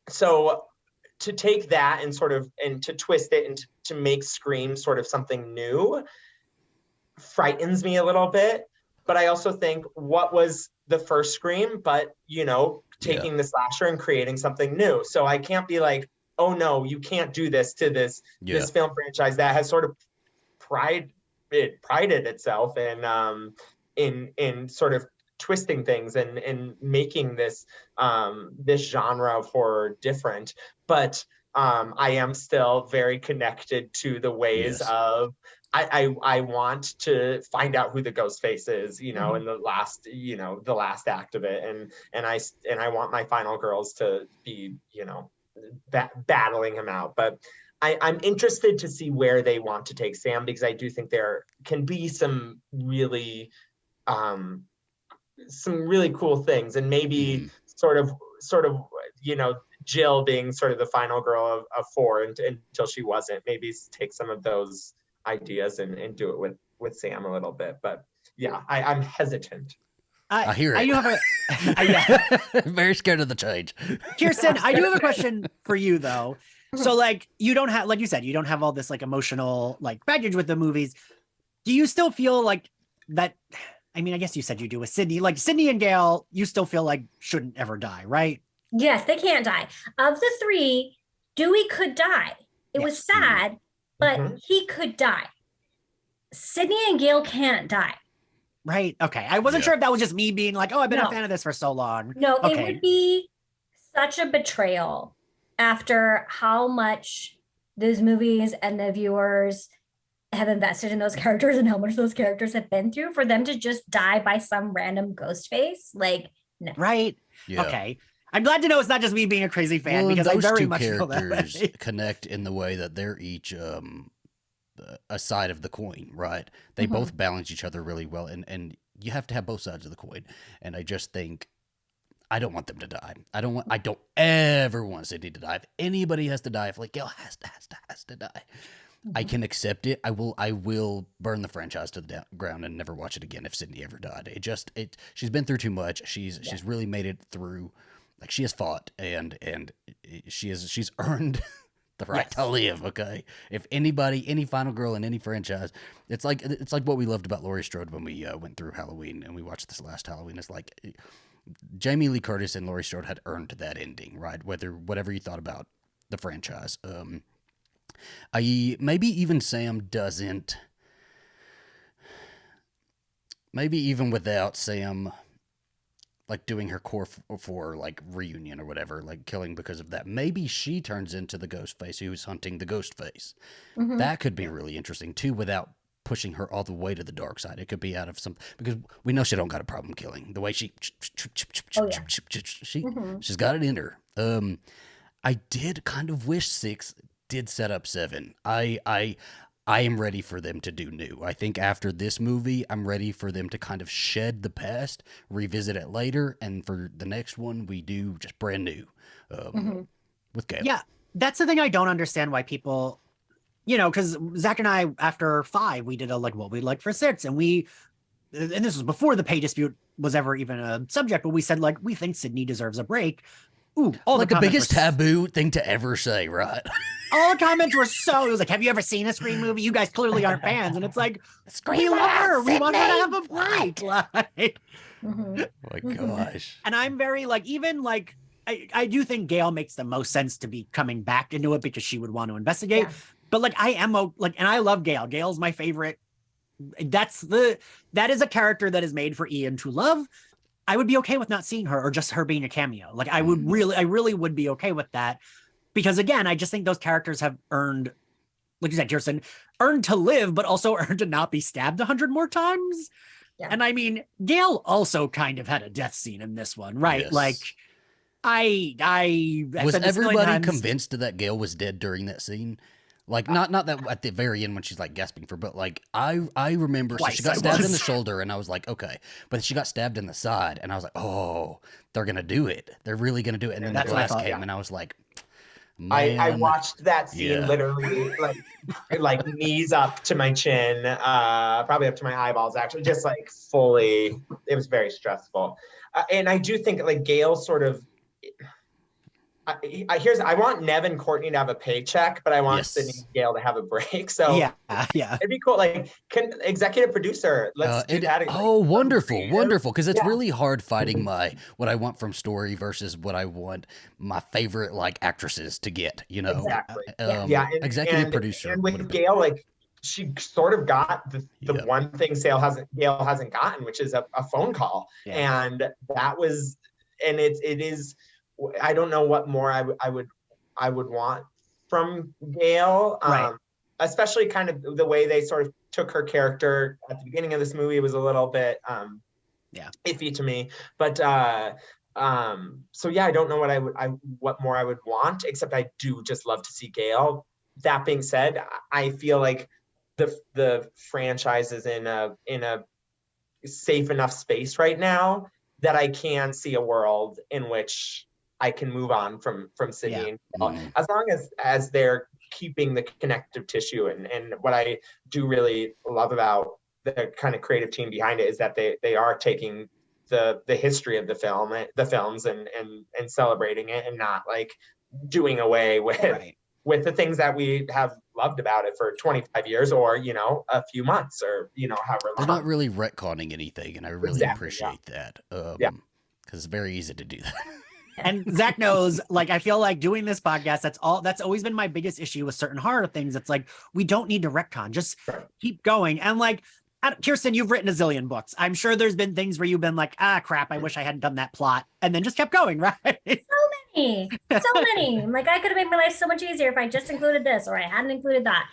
D: so to take that and to twist it and to make Scream sort of something new frightens me a little bit. But I also think, what was the first Scream but, taking the slasher and creating something new. So I can't be like, oh no, you can't do this to this film franchise that has sort of prided itself in sort of twisting things and making this this genre of horror different. But I am still very connected to the ways of I want to find out who the ghost face is, you know, in the last, you know, the last act of it. And I want my final girls to be, you know, battling him out. But I'm interested to see where they want to take Sam, because I do think there can be some really cool things, and maybe sort of, you know, Jill being sort of the final girl of 4 until she wasn't. Maybe take some of those ideas and do it with Sam a little bit. But yeah, I'm hesitant.
A: I hear it.
B: I do have
A: very scared of the change.
B: Kirsten, I do have a question for you though. So like, you don't have, like you said, you don't have all this like emotional like baggage with the movies. Do you still feel like that? I mean, I guess you said you do with Sydney. Like Sydney and Gale, you still feel like shouldn't ever die, right?
C: Yes, they can't die. Of the 3, Dewey could die. It was sad, but he could die. Sydney and Gale can't die.
B: Right. Okay. I wasn't sure if that was just me being like, oh, I've been a fan of this for so long.
C: No, it would be such a betrayal after how much those movies and the viewers have invested in those characters and how much those characters have been through, for them to just die by some random ghost face. Like, no.
B: Right. Yeah. Okay. I'm glad to know it's not just me being a crazy fan, because I very much feel that way.
A: Connect in the way that they're each a side of the coin, right? They both balance each other really well, and you have to have both sides of the coin. And I just think I don't want them to die. I don't ever want Sydney to die. If anybody has to die, if like Gale has to die, I can accept it. I will burn the franchise to the ground and never watch it again if Sydney ever died. She's been through too much. She's really made it through. Like, she has fought and she's earned the right to live. Okay. If anybody, any final girl in any franchise, it's like what we loved about Laurie Strode when we went through Halloween and we watched this last Halloween. It's like Jamie Lee Curtis and Laurie Strode had earned that ending, right? Whatever you thought about the franchise. Maybe even Sam doesn't. Maybe even without Sam, like doing her core for like reunion or whatever, like killing because of that, maybe she turns into the ghost face who's hunting the ghost face. That could be really interesting too, without pushing her all the way to the dark side. It could be out of some, because we know she don't got a problem killing. The way she's got it in her. I did kind of wish 6 did set up 7. I am ready for them to do new. I think after this movie, I'm ready for them to kind of shed the past, revisit it later, and for the next one, we do just brand new with Gale.
B: Yeah, that's the thing I don't understand why people, you know, because Zach and I, after 5, we did a like what we'd like for 6, and this was before the pay dispute was ever even a subject, but we said like we think Sydney deserves a break. Ooh, all
A: like the biggest taboo thing to ever say, right?
B: All the comments were it was like, have you ever seen a Scream movie? You guys clearly aren't fans. And it's like, we love her. We want her to have a break. Like,
A: oh my gosh.
B: And I'm very like, even like, I do think Gale makes the most sense to be coming back into it because she would want to investigate. Yeah. But like, I am like, and I love Gale. Gale's my favorite. That is a character that is made for Ian to love. I would be okay with not seeing her or just her being a cameo. Like I really would be okay with that, because again, I just think those characters have earned, like you said, Kirsten, earned to live, but also earned to not be stabbed 100 more times. Yeah. And I mean, Gale also kind of had a death scene in this one, right? Yes. Like I
A: was everybody convinced that Gale was dead during that scene? Like not that at the very end when she's like gasping for, but like I remember so she got stabbed in the shoulder and I was like, okay, but she got stabbed in the side and I was like, oh, they're gonna do it. They're really gonna do it. And then the glass came and I was like, man.
D: I watched that scene literally like knees up to my chin, probably up to my eyeballs actually, just like fully. It was very stressful, and I do think like Gale sort of. I want Nev and Courtney to have a paycheck, but I want Sydney and Gale to have a break. So
B: yeah,
D: it'd be cool. Like, executive producer, let's do that.
A: Oh, wonderful, because it's really hard fighting what I want from story versus what I want my favorite like actresses to get. You know,
D: exactly.
A: Executive producer,
D: and with Gale, like she sort of got the one thing Gail hasn't gotten, which is a phone call. Yeah. And that was, and it is, I don't know what more I would want from Gail.
B: Right.
D: Especially kind of the way they sort of took her character at the beginning of this movie was a little bit iffy to me. But so yeah, I don't know what more I would want, except I do just love to see Gail. That being said, I feel like the franchise is in a safe enough space right now that I can see a world in which I can move on from Sydney and Gail, as long as they're keeping the connective tissue. And what I do really love about the kind of creative team behind it is that they are taking the history of the films and celebrating it, and not like doing away with the things that we have loved about it for 25 years or, a few months or, however long.
A: They're not really retconning anything, and I really appreciate that. Because it's very easy to do that.
B: And Zach knows, like, I feel like doing this podcast, that's always been my biggest issue with certain horror things. It's like, we don't need to retcon, just keep going. And like, Kirsten, you've written a zillion books. I'm sure there's been things where you've been like, crap, I wish I hadn't done that plot. And then just kept going, right?
C: So many. Like, I could have made my life so much easier if I just included this or I hadn't included that.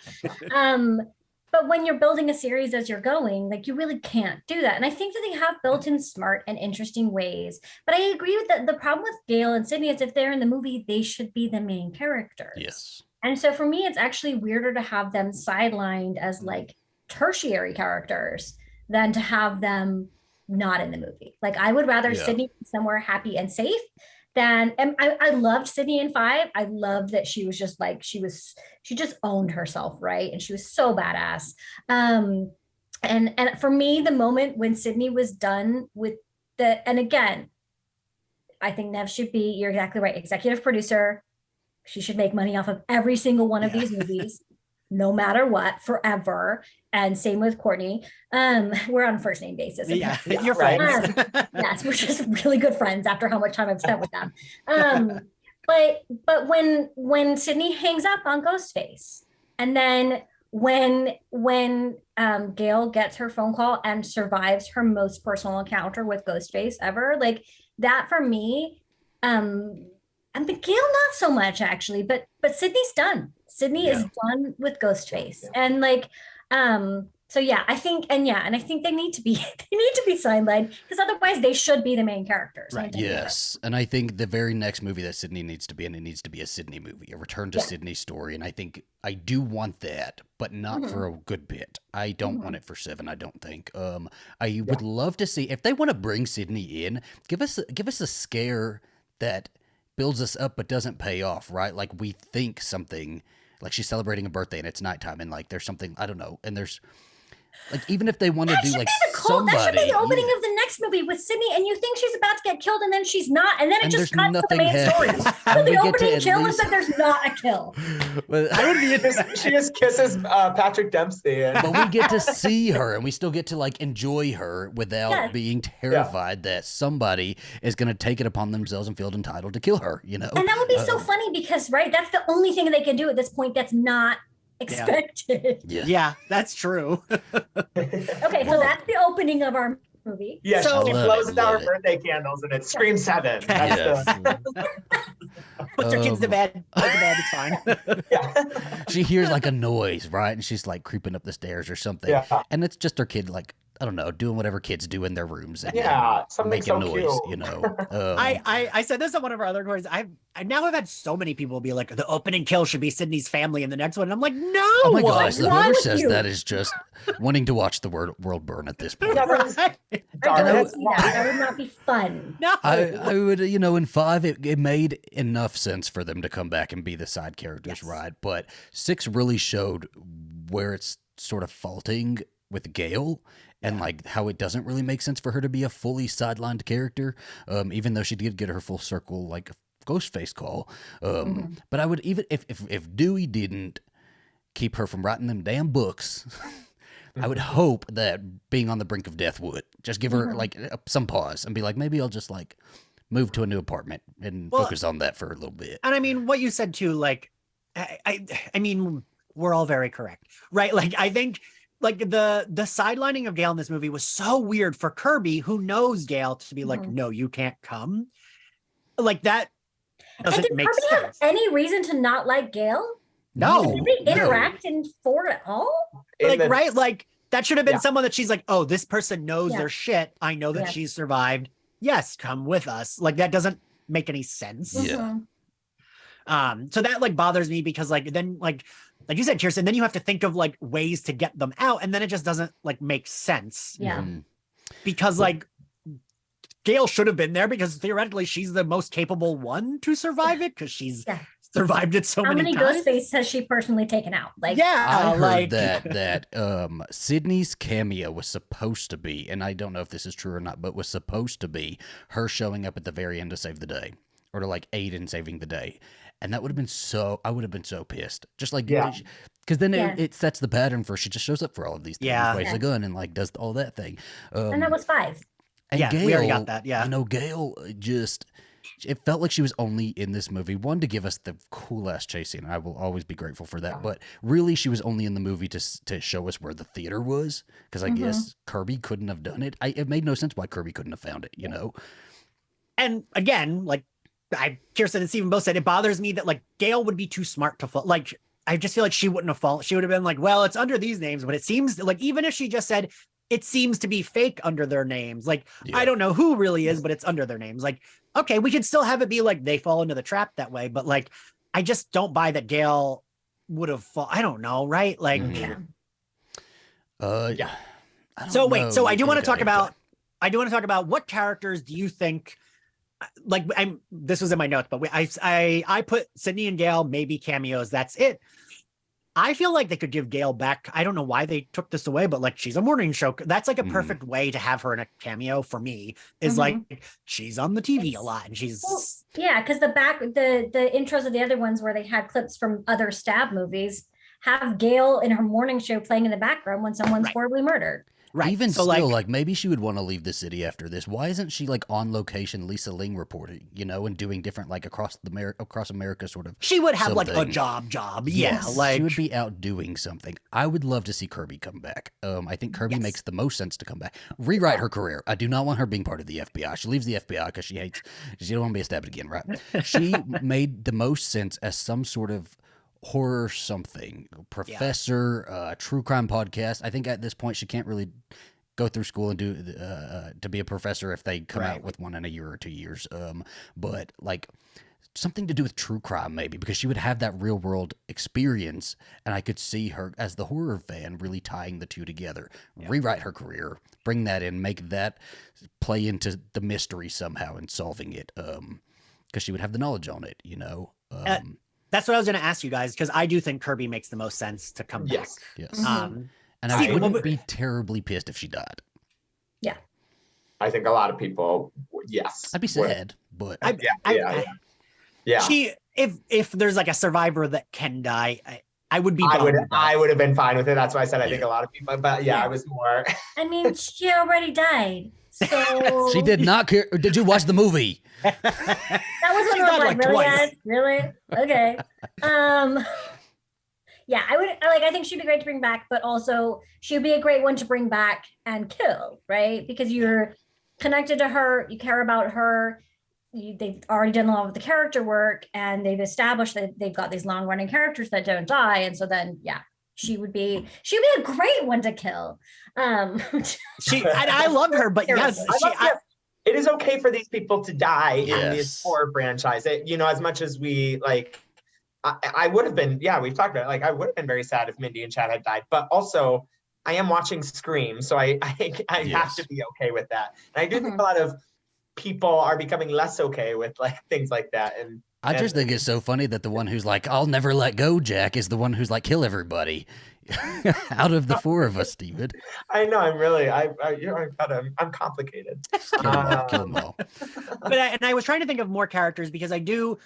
C: But when you're building a series as you're going, like, you really can't do that. And I think that they have built in smart and interesting ways. But I agree with the problem with Gail and Sydney is if they're in the movie, they should be the main characters.
A: Yes.
C: And so for me, it's actually weirder to have them sidelined as like tertiary characters than to have them not in the movie. Like, I would rather Sydney be somewhere happy and safe than, and I loved Sydney in 5. I loved that she was just like, she just owned herself, right? And she was so badass. And for me, the moment when Sydney was done with and again, I think Nev should be, you're exactly right, executive producer. She should make money off of every single one of these movies, no matter what, forever. And same with Courtney. We're on a first name basis.
B: Yeah, you're friends.
C: Yes, we're just really good friends after how much time I've spent with them. But when Sydney hangs up on Ghostface, and then when Gail gets her phone call and survives her most personal encounter with Ghostface ever, like, that for me, and the Gail not so much actually, but Sydney's done. Sydney is done with Ghostface, and like, so yeah, I think, and I think they need to be sidelined, because otherwise they should be the main characters.
A: Right. Yes, and I think the very next movie that Sydney needs to be in, it needs to be a Sydney movie, a return to Sydney story, and I think I do want that, but not for a good bit. I don't want it for 7. I don't think. I would love to see if they want to bring Sydney in. Give us a scare that builds us up but doesn't pay off, right? Like, we think something, like she's celebrating a birthday and it's nighttime and like there's something, I don't know, and there's like, even if they want to do like somebody,
C: that should be the opening of the next movie with Sydney, and you think she's about to get killed and then she's not, and then it just cuts to the main story. So the opening kill is that there's not a kill.
D: I would be she just kisses Patrick Dempsey,
A: but we get to see her and we still get to like enjoy her without being terrified that somebody is going to take it upon themselves and feel entitled to kill her, And
C: that would be so funny because that's the only thing they can do at this point that's not expected.
B: Yeah, that's true.
C: Okay, so that's the opening of our movie.
D: Yeah, so she blows out her birthday candles and it's Scream 7.
B: Puts her kids to bed. It's fine.
A: She hears like a noise, right? And she's like creeping up the stairs or something. Yeah. And it's just her kid, like, I don't know, doing whatever kids do in their rooms and making
D: so
A: noise,
D: cute.
B: I said this on one of our other recordings. I now have had so many people be like, the opening kill should be Sydney's family in the next one. And I'm like, no.
A: Oh my gosh, whoever says that is just wanting to watch the world burn at this point.
C: That would not be fun.
B: No.
A: I would, in 5, it made enough sense for them to come back and be the side characters, right? But 6 really showed where it's sort of faulting with Gail. And like how it doesn't really make sense for her to be a fully sidelined character, even though she did get her full circle like Ghostface call. But I would, even if Dewey didn't keep her from writing them damn books, I would hope that being on the brink of death would just give her like some pause and be like, maybe I'll just like move to a new apartment and focus on that for a little bit.
B: And I mean, what you said too, like, I mean, we're all very correct, right? Like, I think like the sidelining of Gale in this movie was so weird for Kirby, who knows Gale, to be like, no, you can't come. Like, that doesn't make
C: sense. Have any reason to not like Gale?
B: No.
C: Did they interact in 4 at all?
B: Like, right? Like, that should have been someone that she's like, oh, this person knows their shit. I know that she's survived. Yes, come with us. Like, that doesn't make any sense.
A: Yeah.
B: So that like bothers me because like then like you said, Kiersten, then you have to think of like ways to get them out, and then it just doesn't like make sense.
C: Yeah.
B: Because like Gale should have been there because theoretically she's the most capable one to survive it because she's survived it so many times.
C: How many Ghostface has she personally taken out? Like,
A: I heard that Sydney's cameo was supposed to be, and I don't know if this is true or not, but was supposed to be her showing up at the very end to save the day, or to like aid in saving the day. And that would have been I would have been so pissed. Just like, because then it sets the pattern for she just shows up for all of these things, waves a gun and like does all that thing.
C: And that was 5.
A: And Gale,
B: we already got that. Yeah.
A: You know, Gale just, it felt like she was only in this movie, one, to give us the cool ass chase scene. I will always be grateful for that. But really, she was only in the movie to show us where the theater was. Because I guess Kirby couldn't have done it. It made no sense why Kirby couldn't have found it, you know?
B: And again, like, Kiersten and Steven both said, it bothers me that like Gale would be too smart to fall. Like, I just feel like she wouldn't have fallen. She would have been like, well, it's under these names, but it seems like even if she just said it seems to be fake under their names, like I don't know who really is, but it's under their names. Like, okay, we could still have it be like they fall into the trap that way, but like I just don't buy that Gale would have fall. I don't know, right? Like, So wait, so I do want to talk about what characters do you think? Like, this was in my notes, but I put Sydney and Gale, maybe cameos. That's it. I feel like they could give Gale back. I don't know why they took this away, but like she's a morning show. That's like a perfect way to have her in a cameo for me. Is like she's on the TV a lot, and she's
C: because the intros of the other ones where they had clips from other stab movies have Gale in her morning show playing in the background when someone's horribly murdered.
A: Right. Even so, still, like maybe she would want to leave the city after this. Why isn't she like on location, Lisa Ling reporting, you know, and doing different like across America sort of?
B: She would have like a job.
A: Yes,
B: like
A: she would be out doing something. I would love to see Kirby come back. I think Kirby makes the most sense to come back. Rewrite her career. I do not want her being part of the FBI. She leaves the FBI because she don't want to be stabbed again, right? She made the most sense as some sort of horror something professor, true crime podcast. I think at this point she can't really go through school and do to be a professor if they come out with one in a year or 2 years. But like something to do with true crime maybe, because she would have that real world experience, and I could see her as the horror fan really tying the two together. Rewrite her career, bring that in, make that play into the mystery somehow and solving it, because she would have the knowledge on it, you know.
B: That's what I was going to ask you guys, because I do think Kirby makes the most sense to come back.
A: Yes. And I wouldn't be terribly pissed if she died.
C: Yeah.
D: I think a lot of people,
A: I'd be sad, but
B: if there's like a survivor that can die, I would be.
D: I would have been fine with it. That's why I said I think a lot of people. But I was more.
C: I mean, she already died. So
A: she did not care. Did you watch the movie?
C: That was one of like really, guys? Really? Okay. Yeah, I think she'd be great to bring back, but also she'd be a great one to bring back and kill, right? Because you're connected to her, you care about her. They've already done a lot of the character work, and they've established that they've got these long running characters that don't die, and so then she'd be a great one to kill.
B: I love her, but
D: it is okay for these people to die in this horror franchise. As much as we like, I would have been, we've talked about it, like I would have been very sad if Mindy and Chad had died, but also I am watching Scream, so I have to be okay with that. And I do think a lot of people are becoming less okay with like things like that. And
A: I just think it's so funny that the one who's like, I'll never let go, Jack, is the one who's like, kill everybody. Out of the four of us, David.
D: I know. I'm really. I'm complicated.
A: Kill them all.
B: But I was trying to think of more characters because I do.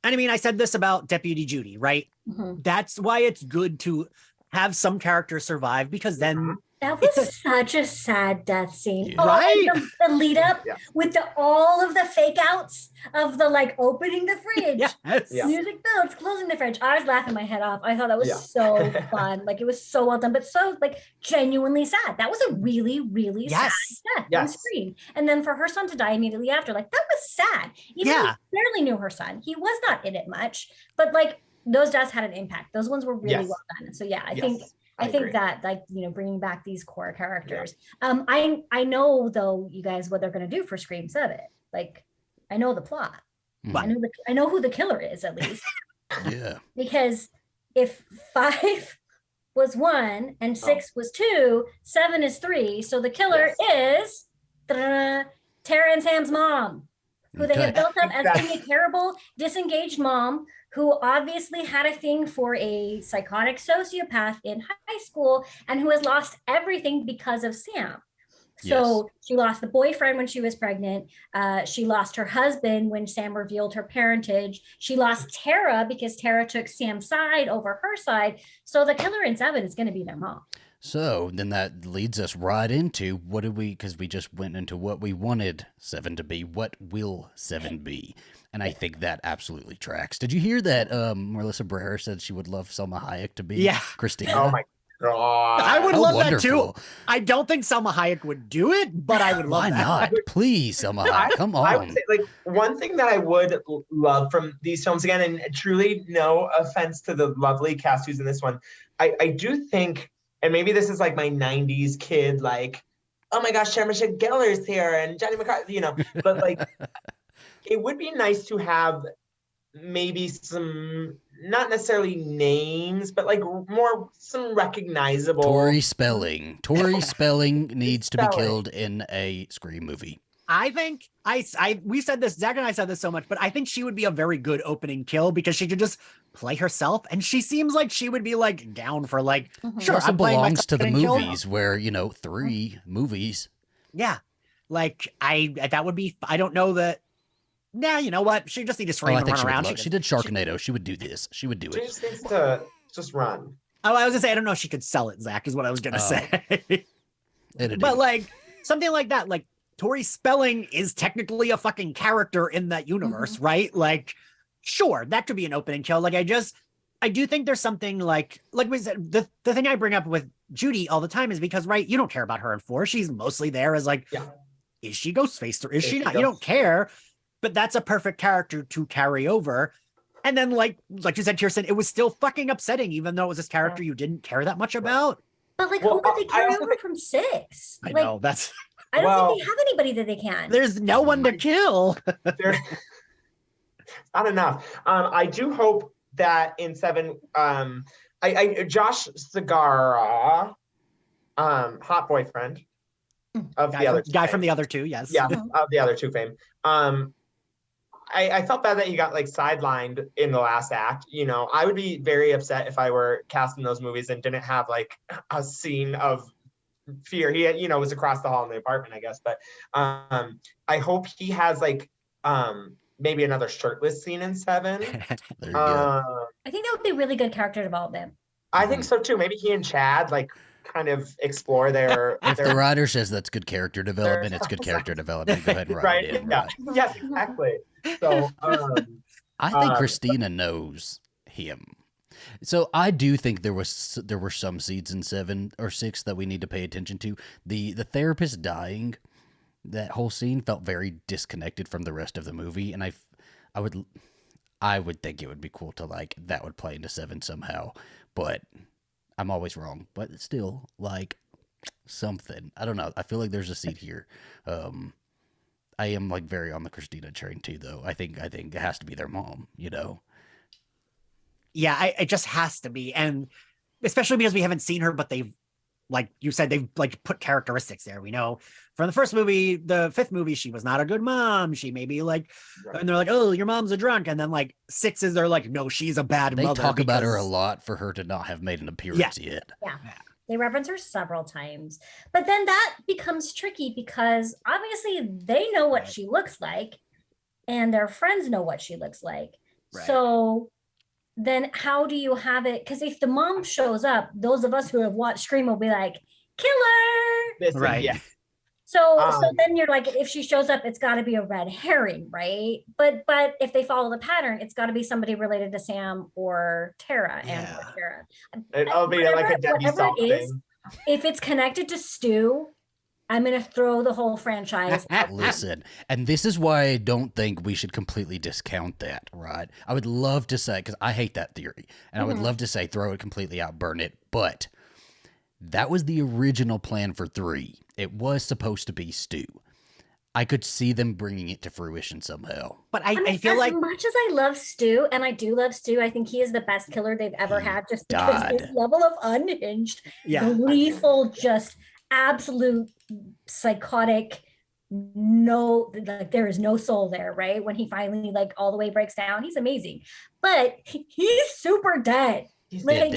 B: And I mean, I said this about Deputy Judy, right? That's why it's good to have some characters survive, because then
C: That was such a sad death scene.
A: Yeah.
C: Oh,
B: Right?
C: and the lead up with all of the fake outs of the like opening the fridge.
B: Yes.
D: Yeah.
C: Music builds, closing the fridge. I was laughing my head off. I thought that was
D: Yeah.
C: so fun. Like it was so well done, but so like genuinely sad. That was a really, really sad death on screen. And then for her son to die immediately after, like that was sad. Even though we barely knew her son. He was not in it much, but like those deaths had an impact. Those ones were really well done. So yeah, I think that like, you know, bringing back these core characters. I know though, you guys, what they're going to do for Scream 7. Like I know the plot. I know who the killer is at least.
A: Yeah.
C: Because if 5 was 1 and 6 was 2, 7 is 3. So the killer is Tara and Sam's mom, who they have built up as being a terrible, disengaged mom who obviously had a thing for a psychotic sociopath in high school and who has lost everything because of Sam. So she lost the boyfriend when she was pregnant. She lost her husband when Sam revealed her parentage. She lost Tara because Tara took Sam's side over her side. So the killer in 7 is going to be their mom.
A: So then that leads us right into because we just went into what we wanted 7 to be. What will 7 be? And I think that absolutely tracks. Did you hear that Melissa Brera said she would love Selma Hayek to be Christina?
D: Oh my God.
B: I would love that too. I don't think Selma Hayek would do it, but I would love that.
A: Why not? Please, Selma Hayek, come on.
D: I would say, like, one thing that I would love from these films, again, and truly no offense to the lovely cast who's in this one, I do think, and maybe this is like my 90s kid, like, oh my gosh, Sarah Michelle Gellar's here and Johnny McCarthy, you know, but like, it would be nice to have maybe some, not necessarily names, but like some recognizable.
A: Tori Spelling. Tori Spelling needs to be killed in a Scream movie.
B: I think we said this, Zach and I said this so much, but I think she would be a very good opening kill because she could just play herself, and she seems like she would be like down for like, sure,
A: it belongs to the movies where, you know, 3 movies.
B: Yeah, like that would be. I don't know that. Nah, you know what? She just need to scream and run around.
A: She did Sharknado. She would do this. She would do it.
D: She just needs to just run.
B: Oh, I was gonna say I don't know if she could sell it. Zach is what I was gonna say. But like something like that, like Tori Spelling is technically a fucking character in that universe, right? Like, sure, that could be an opening kill. Like, I do think there's something like we said, the thing I bring up with Judy all the time is because, right, you don't care about her in 4. She's mostly there as like, is she Ghostface or is she not? You don't care, but that's a perfect character to carry over. And then like you said, Kirsten, it was still fucking upsetting, even though it was this character you didn't care that much about.
C: But like, who could they carry over from 6?
B: I know, that's...
C: I don't think they have anybody that they can.
B: There's no one to kill.
D: Not enough. I do hope that in 7, Josh Segarra, hot boyfriend of the other
B: guy from the other 2, yes.
D: Yeah, of the other 2 fame. I felt bad that he got like sidelined in the last act. You know, I would be very upset if I were cast in those movies and didn't have like a scene of fear. He had, you know, was across the hall in the apartment, I guess. But I hope he has like maybe another shirtless scene in 7.
A: There you go.
C: I think that would be really good character development.
D: I think so too. Maybe he and Chad like kind of explore their.
A: If the writer says that's good character development, it's good character development. Go ahead and write it in.
D: Yeah.
A: Right?
D: Yes, exactly. So
A: I think Christina knows him. So I do think there were some seeds in 7 or 6 that we need to pay attention to. The therapist dying, that whole scene felt very disconnected from the rest of the movie, and I would think it would be cool to like that would play into 7 somehow, but I'm always wrong. But still, like something. I don't know. I feel like there's a seed here. I am like very on the Christina train too, though. I think it has to be their mom, you know.
B: Yeah, it just has to be, and especially because we haven't seen her, but they've, like you said, they've like put characteristics there. We know from the first movie, the 5th movie, she was not a good mom. She may be like, and they're like, oh, your mom's a drunk, and then like 6 is they're like, no, she's a bad mother.
A: They talk about her a lot for her to not have made an appearance yet.
C: Yeah. They reference her several times, but then that becomes tricky because obviously they know what she looks like and their friends know what she looks like. Right. So then how do you have it? Because if the mom shows up, those of us who have watched Scream will be like, killer.
B: Right.
D: Yeah.
C: So then you're like, if she shows up, it's got to be a red herring, right? But if they follow the pattern, it's got to be somebody related to Sam or Tara and or Tara.
D: It'll be like a Debbie Salt thing.
C: If it's connected to Stu, I'm gonna throw the whole franchise out.
A: Listen, and this is why I don't think we should completely discount that, right? I would love to say, because I hate that theory, and I would love to say throw it completely out, burn it, but that was the original plan for 3. It was supposed to be Stu. I could see them bringing it to fruition somehow.
B: But I feel like,
C: as much as I love Stu, and I do love Stu, I think he is the best killer they've ever had, just because his level of unhinged, gleeful, just absolute psychotic, there is no soul there, right? When he finally all the way breaks down, he's amazing. But he's super dead.
A: He's dead.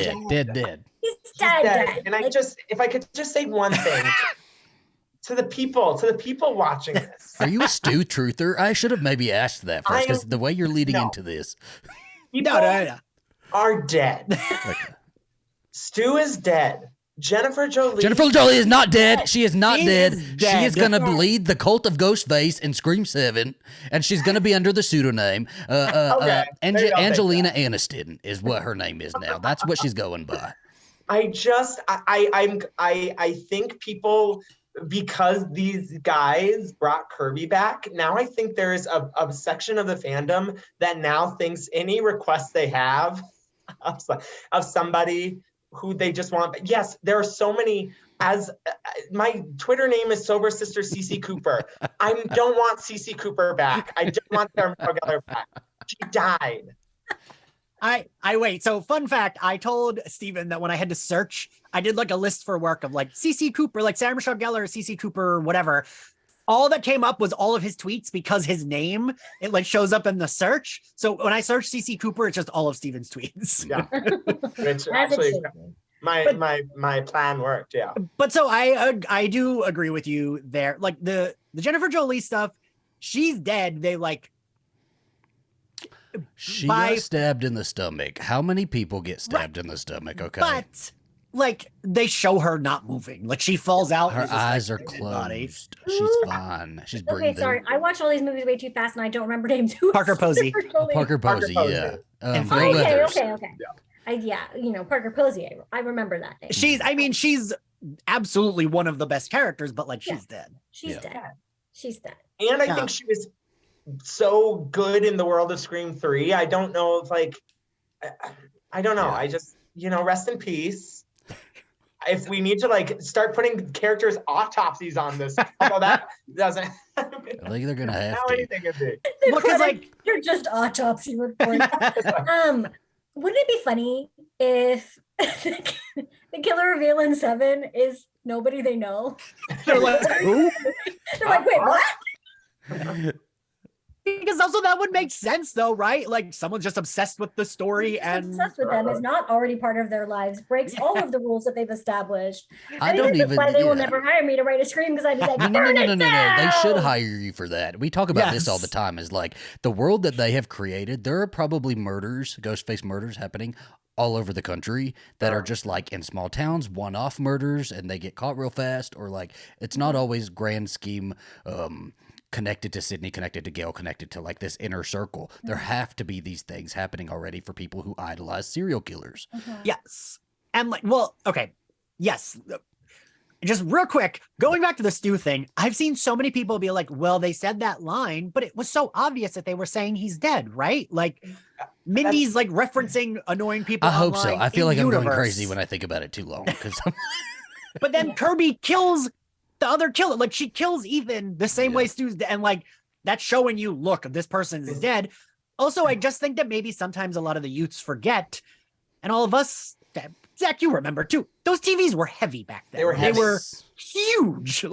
C: He's dead.
D: And if I could just say one thing to the people watching this.
A: Are you a Stu truther? I should have maybe asked that first, because the way you're leading into this.
D: No. Are dead. Stu is dead. Jennifer Jolie
A: is not dead. She is not dead. She is going to lead the cult of Ghostface in Scream 7, and she's going to be under the pseudonym. Angelina Aniston is what her name is now. That's what she's going by.
D: I think people, because these guys brought Kirby back, now I think there is a section of the fandom that now thinks any request they have of somebody who they just want. But yes, there are so many. As my Twitter name is Sober Sister CC Cooper. I don't want CC Cooper back. I don't want Sarah Gellar back. She died.
B: I wait. So fun fact, I told Steven that when I had to search, I did a list for work of CC Cooper, Sarah Michelle Gellar, CC Cooper, whatever. All that came up was all of his tweets, because his name, it shows up in the search. So when I search CC Cooper, it's just all of Steven's tweets.
D: Yeah. Which actually my plan worked. Yeah.
B: But so I do agree with you there. The Jennifer Jolie stuff, she's dead.
A: She got stabbed in the stomach. How many people get stabbed in the stomach? Okay.
B: But they show her not moving. She falls out.
A: Her eyes are closed. She's fine. She's breathing.
C: Okay, sorry. I watch all these movies way too fast, and I don't remember names.
B: Parker Posey.
A: Parker Posey, yeah.
C: Okay. Parker Posey. I remember that name.
B: She's absolutely one of the best characters, but she's dead.
C: She's dead.
D: And I think she was so good in the world of Scream 3. I don't know if I don't know. Yeah. I just, rest in peace. If we need to start putting characters autopsies on this, although that doesn't.
A: I think they're gonna have to.
D: Anything could be.
C: Because you're just autopsy report. Wouldn't it be funny if the killer reveal in 7 is nobody they know?
B: They're who?
C: They're wait, what?
B: Because also that would make sense, though, right? Someone's just obsessed with the story and
C: obsessed with them is not already part of their lives. Breaks all of the rules that they've established.
A: I don't even.
C: That's why they will never hire me to write a Scream, because I'd be like,
A: no. They should hire you for that. We talk about this all the time. Is the world that they have created. There are probably Ghostface murders happening all over the country that are just in small towns, one-off murders, and they get caught real fast, or it's not always grand scheme. Connected to Sydney, connected to Gail, connected to this inner circle. There have to be these things happening already for people who idolize serial killers.
B: Yes. And okay. Yes. Just real quick, going back to the Stu thing, I've seen so many people be like, well, they said that line, but it was so obvious that they were saying he's dead, right? Mindy's referencing annoying people.
A: I hope so. I feel like I'm going crazy when I think about it too long.
B: But then Kirby kills the other killer. She kills Ethan the same way Stu's dead. And that's showing you, look, this person is dead. Also, I just think that maybe sometimes a lot of the youths forget, and all of us, Zach, you remember too, those TVs were heavy back then. They were huge.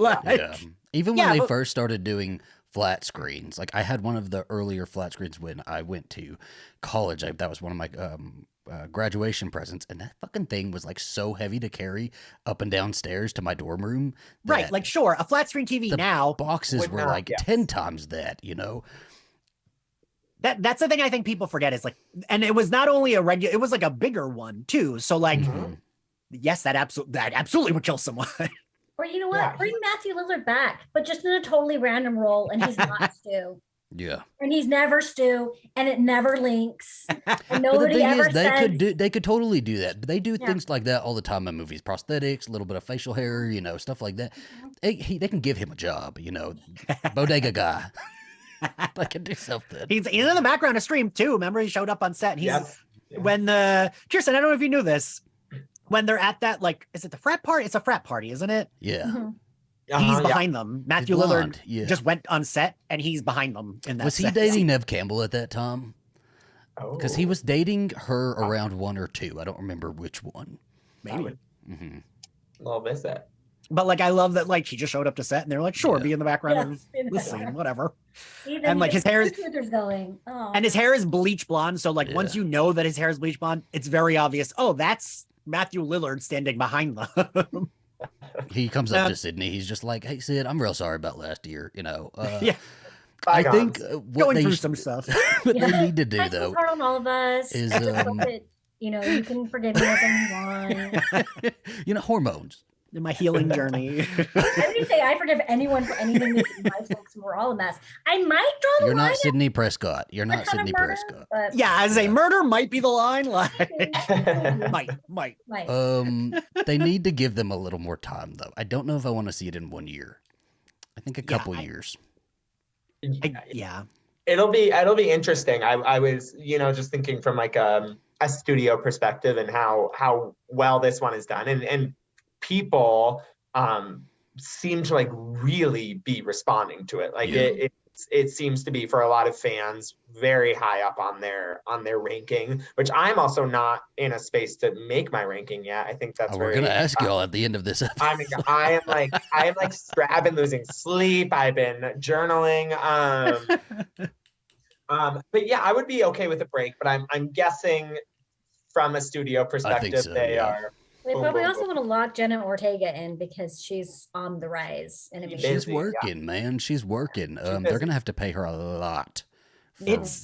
A: Even when they first started doing flat screens, I had one of the earlier flat screens when I went to college. That was one of my graduation presents, and that fucking thing was so heavy to carry up and down stairs to my dorm room.
B: Right, sure, a flat screen TV now.
A: Boxes were 10 times that,
B: That's the thing I think people forget is and it was not only a regular, it was a bigger one too. So yes, that absolutely would kill someone.
C: Or you know what?
D: Yeah.
C: Bring Matthew Lillard back, but just in a totally random role, and he's not Stu.
A: Yeah.
C: And he's never Stu, and it never links. And
A: But the
C: nobody
A: thing
C: ever
A: is,
C: said
A: they could totally do that. But they do
C: Yeah.
A: things like that all the time in movies. Prosthetics, a little bit of facial hair, you know, stuff like that. They can give him a job, you know, bodega guy. They can do something.
B: He's in the background of Stream too. Remember, he showed up on set. And he's
D: Yes. Yeah.
B: when Kiersten, I don't know if you knew this. When they're at that, like, is it the frat party? It's a frat party, isn't it?
A: Yeah.
C: Mhm.
B: He's behind them. Matthew
A: He's
B: Lillard
A: blonde, yeah.
B: just went on set, and he's behind them in that.
A: Was he
B: set.
A: dating Nev Campbell at that time?
D: Oh.
A: Because he was dating her around 1 or 2. I don't remember which one.
B: Maybe.
A: Hmm.
D: Little visit.
B: But like, I love that. Like, he just showed up to set, and they're like, "Sure,
A: Yeah.
B: be in the background
C: Yeah,
B: of
C: in the
B: the
C: background.
B: scene, whatever."
C: Even
B: And like his hair is,
C: Twitter's going. Oh.
B: and his hair is bleach blonde. So like,
A: Yeah.
B: once you know that his hair is bleach blonde, it's very obvious. Oh, that's Matthew Lillard standing behind them.
A: He comes up to Sydney. He's just like, "Hey, Sid, I'm real sorry about last year. You know,
B: Yeah.
A: I
D: Bygones.
A: think what
B: Going
A: they
B: through some stuff.
A: what
C: Yeah.
A: they need to do
C: I feel
A: though
C: hard on all of us.
A: is,
C: I just hope that, you know, you can forgive me as anyone.
A: you know, hormones.
B: In my healing journey.
C: I didn't say I forgive anyone for anything they did in high school because we're all a mess. I might draw the
A: You're
C: line
A: not Sydney Prescott. You're
C: at
A: not
C: the time
A: Sydney
C: of murder,
A: Prescott.
C: but
B: Yeah, as a murder might be the line. Like,
C: might.
B: might.
A: They need to give them a little more time though. I don't know if I want to see it in 1 year. I think a couple years.
B: Yeah.
D: It'll be interesting. I was, just thinking from like a studio perspective and how well this one is done, and people seem to like really be responding to it. Like
A: Yeah.
D: it seems to be, for a lot of fans, very high up on their ranking, which I'm also not in a space to make my ranking yet. I think that's
A: We're gonna ask y'all at the end of this episode.
D: I am like I've been losing sleep. I've been journaling. But yeah, I would be okay with a break, but I'm guessing from a studio perspective,
A: so,
D: they
A: yeah.
D: are.
C: They
D: Boom,
C: probably
D: boom,
C: also
D: boom.
C: want to lock Jenna Ortega in because she's on the rise. And
D: She's
A: She's
D: busy, yeah.
A: working, man. She's working. They're
D: busy.
A: gonna have to pay her a lot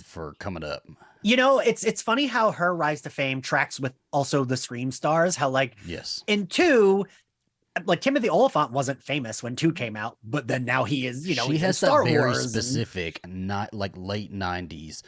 A: for coming up.
B: It's funny how her rise to fame tracks with also the Scream stars. How like
A: Yes.
B: in 2, like Timothy Olyphant wasn't famous when 2 came out, but then now he is.
A: She
B: he's in
A: has
B: Star
A: that very
B: Wars and-
A: specific, not like late '90s,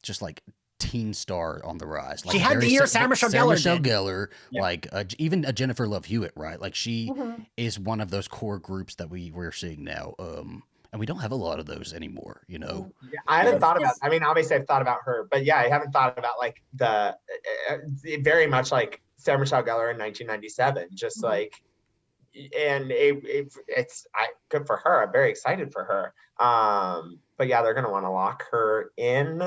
A: just like teen star on the rise. Like
B: She had
A: very
B: the year
A: sa-
B: Sarah Michelle
A: Sarah
B: Gellar
A: Michelle
B: did.
A: Gellar,
D: Yeah.
A: like even a Jennifer Love Hewitt, right? Like she
C: Mhm.
A: is one of those core groups that we're seeing now. And we don't have a lot of those anymore, you know.
D: Yeah, I haven't thought about.
C: Just-
D: I mean, obviously, I've thought about her, but yeah, I haven't thought about like the very much like Sarah Michelle Gellar in 1997. Just
C: Mhm.
D: like, and it's good for her. I'm very excited for her. But yeah, they're gonna want to lock her in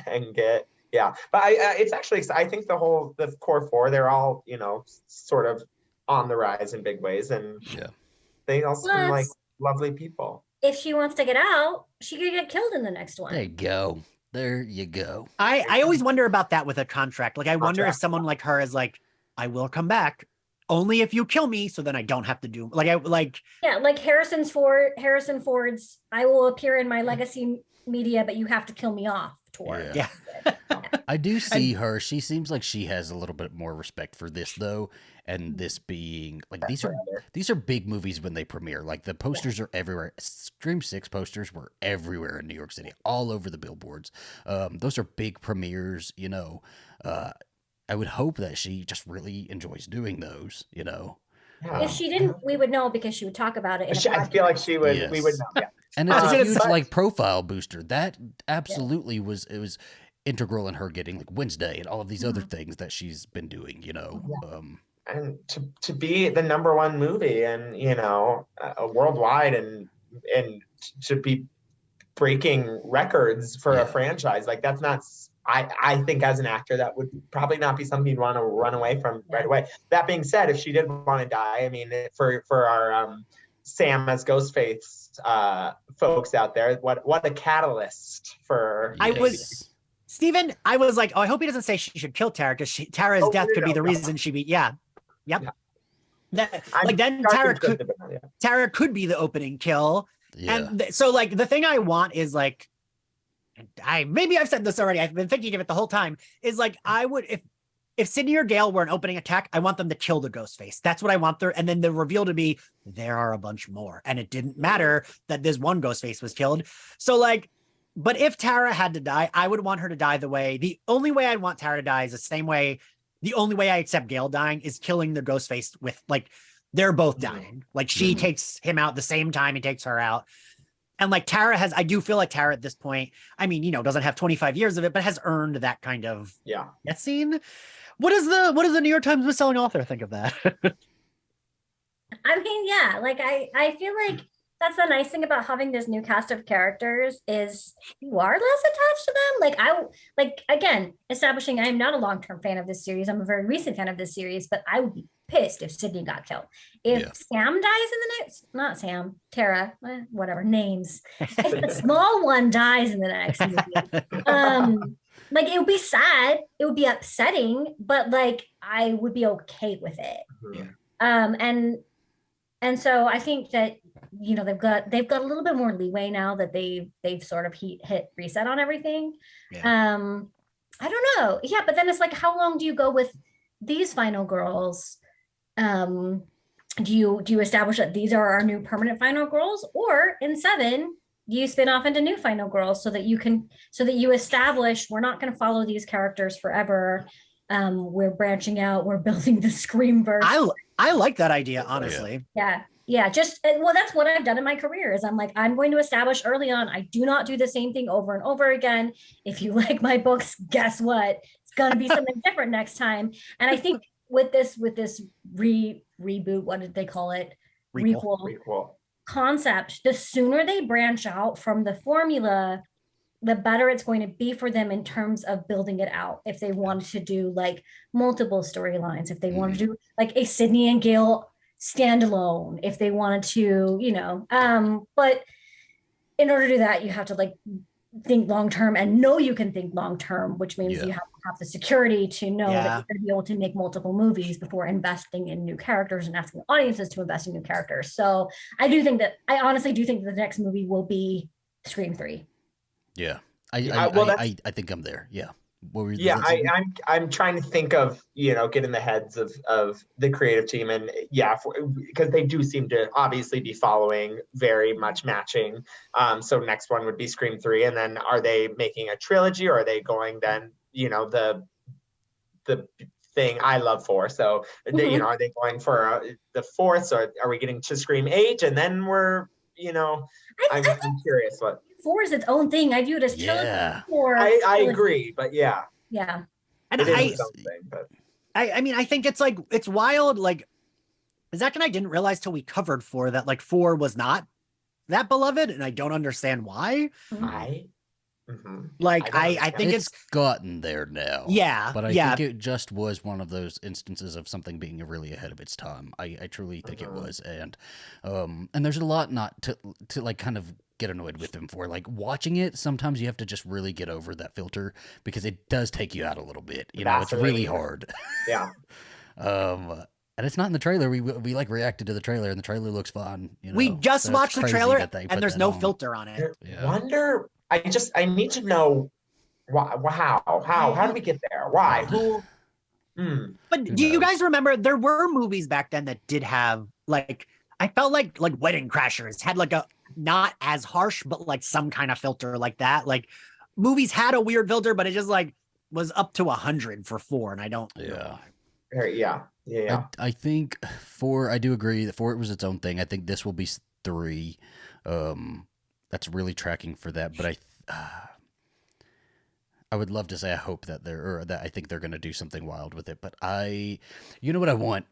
D: and get. Yeah, but it's actually, I think the core 4, they're all, sort of on the rise in big ways, and
A: Yeah.
D: they all seem like
C: Plus-
D: lovely people.
C: If she wants to get out, she could get killed in the next one.
A: There you go. There you go.
B: I always wonder about that with a contract. Like, I wonder if
D: Contract.
B: someone like her is like, I will come back only if you kill me, so then I don't have to do
C: Yeah, like Harrison Ford's "I will appear in my legacy media, but you have to kill me off" tour.
A: Yeah.
B: Yeah.
A: I do see her. She seems like she has a little bit more respect for this though, and this being like these are big movies when they premiere. Like the posters are everywhere. Scream 6 posters were everywhere in New York City, all over the billboards. Those are big premieres, you know. I would hope that she just really enjoys doing those, you know.
D: Yeah.
C: If she didn't, we would know because she would talk about it. In a
D: I feel like
C: podcast.
D: she would. We would
A: Yes.
D: know. Yeah.
A: And it's a
B: gonna
A: huge
B: say-
A: like profile booster. That absolutely was integral in her getting like Wednesday and all of these other things that she's been doing, you know.
D: And to be the #1 movie and worldwide and to be breaking records for
A: Yeah.
D: a franchise, like that's not. I think as an actor that would probably not be something you'd want to run away from right away. That being said, if she did want to die, I mean, for our Sam as Ghostface folks out there, what a catalyst for.
B: I was- Steven, I was like, oh, I hope he doesn't say she should kill Tara, because Tara's death could be the reason she be. Yeah. Yep.
D: Yeah.
B: Then Tara could be the opening kill.
A: Yeah.
B: And so like the thing I want is like, maybe I've said this already, I've been thinking of it the whole time, is like I would, if if Sydney or Gale were an opening attack, I want them to kill the ghost face. That's what I want there. And then the reveal to be, there are a bunch more. And it didn't matter that this one ghost face was killed. So like, but if Tara had to die, I would want her to die the only way I'd want Tara to die is the only way I accept Gale dying is killing the ghost face with like, they're both dying. Like she takes him out the same time he takes her out. And like I do feel like Tara at this point, I mean, doesn't have 25 years of it, but has earned that kind of that scene. What does the New York Times bestselling author think of that?
C: I mean, yeah, like I feel like that's the nice thing about having this new cast of characters is you are less attached to them. Like again, establishing I'm not a long-term fan of this series. I'm a very recent fan of this series, but I would be pissed if Sydney got killed. If Sam dies in the next, not Sam, Tara, whatever names. If the small one dies in the next movie, like it would be sad, it would be upsetting, but like I would be okay with it. And so I think that they've got a little bit more leeway now that they've sort of hit reset on everything. I don't know. Yeah, but then it's like, how long do you go with these final girls? Do you establish that these are our new permanent final girls, or in 7 you spin off into new final girls so that you establish we're not going to follow these characters forever. We're branching out, we're building the Screamverse.
B: I like that idea, honestly.
C: Yeah, just that's what I've done in my career is I'm going to establish early on I do not do the same thing over and over again. If you like my books, guess what, it's going to be something different next time. And I think with this reboot, what did they call it, requel concept, the sooner they branch out from the formula, the better it's going to be for them in terms of building it out. If they wanted to do like multiple storylines, if they wanted to do like a Sydney and Gale standalone, if they wanted to, but in order to do that, you have to like think long-term and know you can think long-term, which means you have to have the security to know that you're going to be able to make multiple movies before investing in new characters and asking audiences to invest in new characters. So I honestly do think the next movie will be Scream 3.
A: Yeah. I think I'm there. Yeah. What were you
D: I'm trying to think of, get in the heads of the creative team, and because they do seem to obviously be following very much matching. So next one would be Scream 3, and then are they making a trilogy, or are they going then, the thing I love 4? So they, are they going for the 4th? So are we getting to Scream 8, and then we're, I'm curious what.
C: 4 is its own thing. I view it as trilogy.
D: I agree, but yeah.
B: And I mean, I think it's wild. Like Zach and I didn't realize till we covered 4 that like 4 was not that beloved, and I don't understand why. I think it's
A: gotten there now.
B: Yeah,
A: but I think it just was one of those instances of something being really ahead of its time. I truly think it was, and there's a lot not to like kind of get annoyed with him for. Like watching it, sometimes you have to just really get over that filter because it does take you out a little bit. It's really hard.
D: Yeah.
A: And it's not in the trailer. We like reacted to the trailer, and the trailer looks fun.
B: We just watched the trailer, and there's no filter on it.
D: Wonder. I need to know how do we get there? Why? Who?
B: But do you guys remember there were movies back then that did have like, I felt like Wedding Crashers had like a not as harsh, but like some kind of filter like that. Like movies had a weird filter, but it just like was up to 100 for 4, and I don't.
D: Yeah.
A: I think 4. I do agree that 4 was its own thing. I think this will be 3. That's really tracking for that, but I would love to say I hope that I think they're going to do something wild with it. But you know what I want?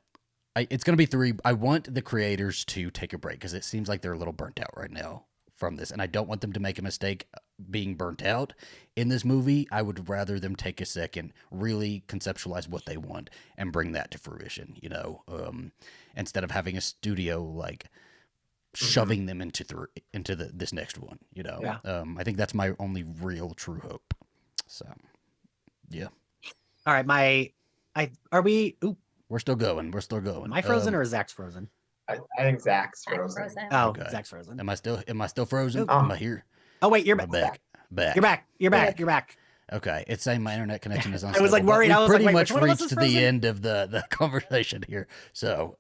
A: It's going to be 3. I want the creators to take a break because it seems like they're a little burnt out right now from this, and I don't want them to make a mistake being burnt out in this movie. I would rather them take a second, really conceptualize what they want, and bring that to fruition. Instead of having a studio like shoving them into this next one. I think that's my only real true hope. So, yeah.
B: All right, are we? Ooh.
A: We're still going.
B: Am I frozen or is Zach's frozen?
D: I think Zach's frozen.
B: Oh, okay. Zach's frozen.
A: Am I still frozen? Am I here?
B: Oh wait, you're
A: back.
B: You're back.
A: Okay, it's saying my internet connection is
B: I
A: unstable.
B: was like worried.
A: We've
B: I was
A: pretty
B: like, wait,
A: much
B: which one of us
A: reached
B: is
A: the
B: frozen?
A: end of the conversation here. So,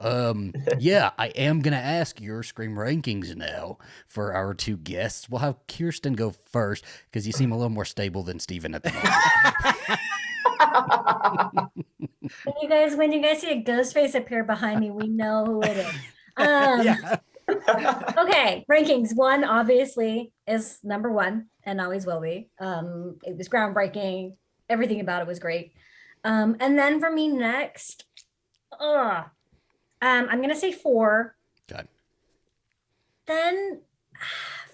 A: yeah, I am gonna ask your Scream rankings now for our two guests. We'll have Kiersten go first because you seem a little more stable than Steven at the moment.
C: When you guys see a ghost face appear behind me, we know who it is.
B: Yeah.
C: Okay, rankings. One obviously is number one and always will be. It was groundbreaking. Everything about it was great. And then for me next, I'm gonna say 4.
A: Okay.
C: Then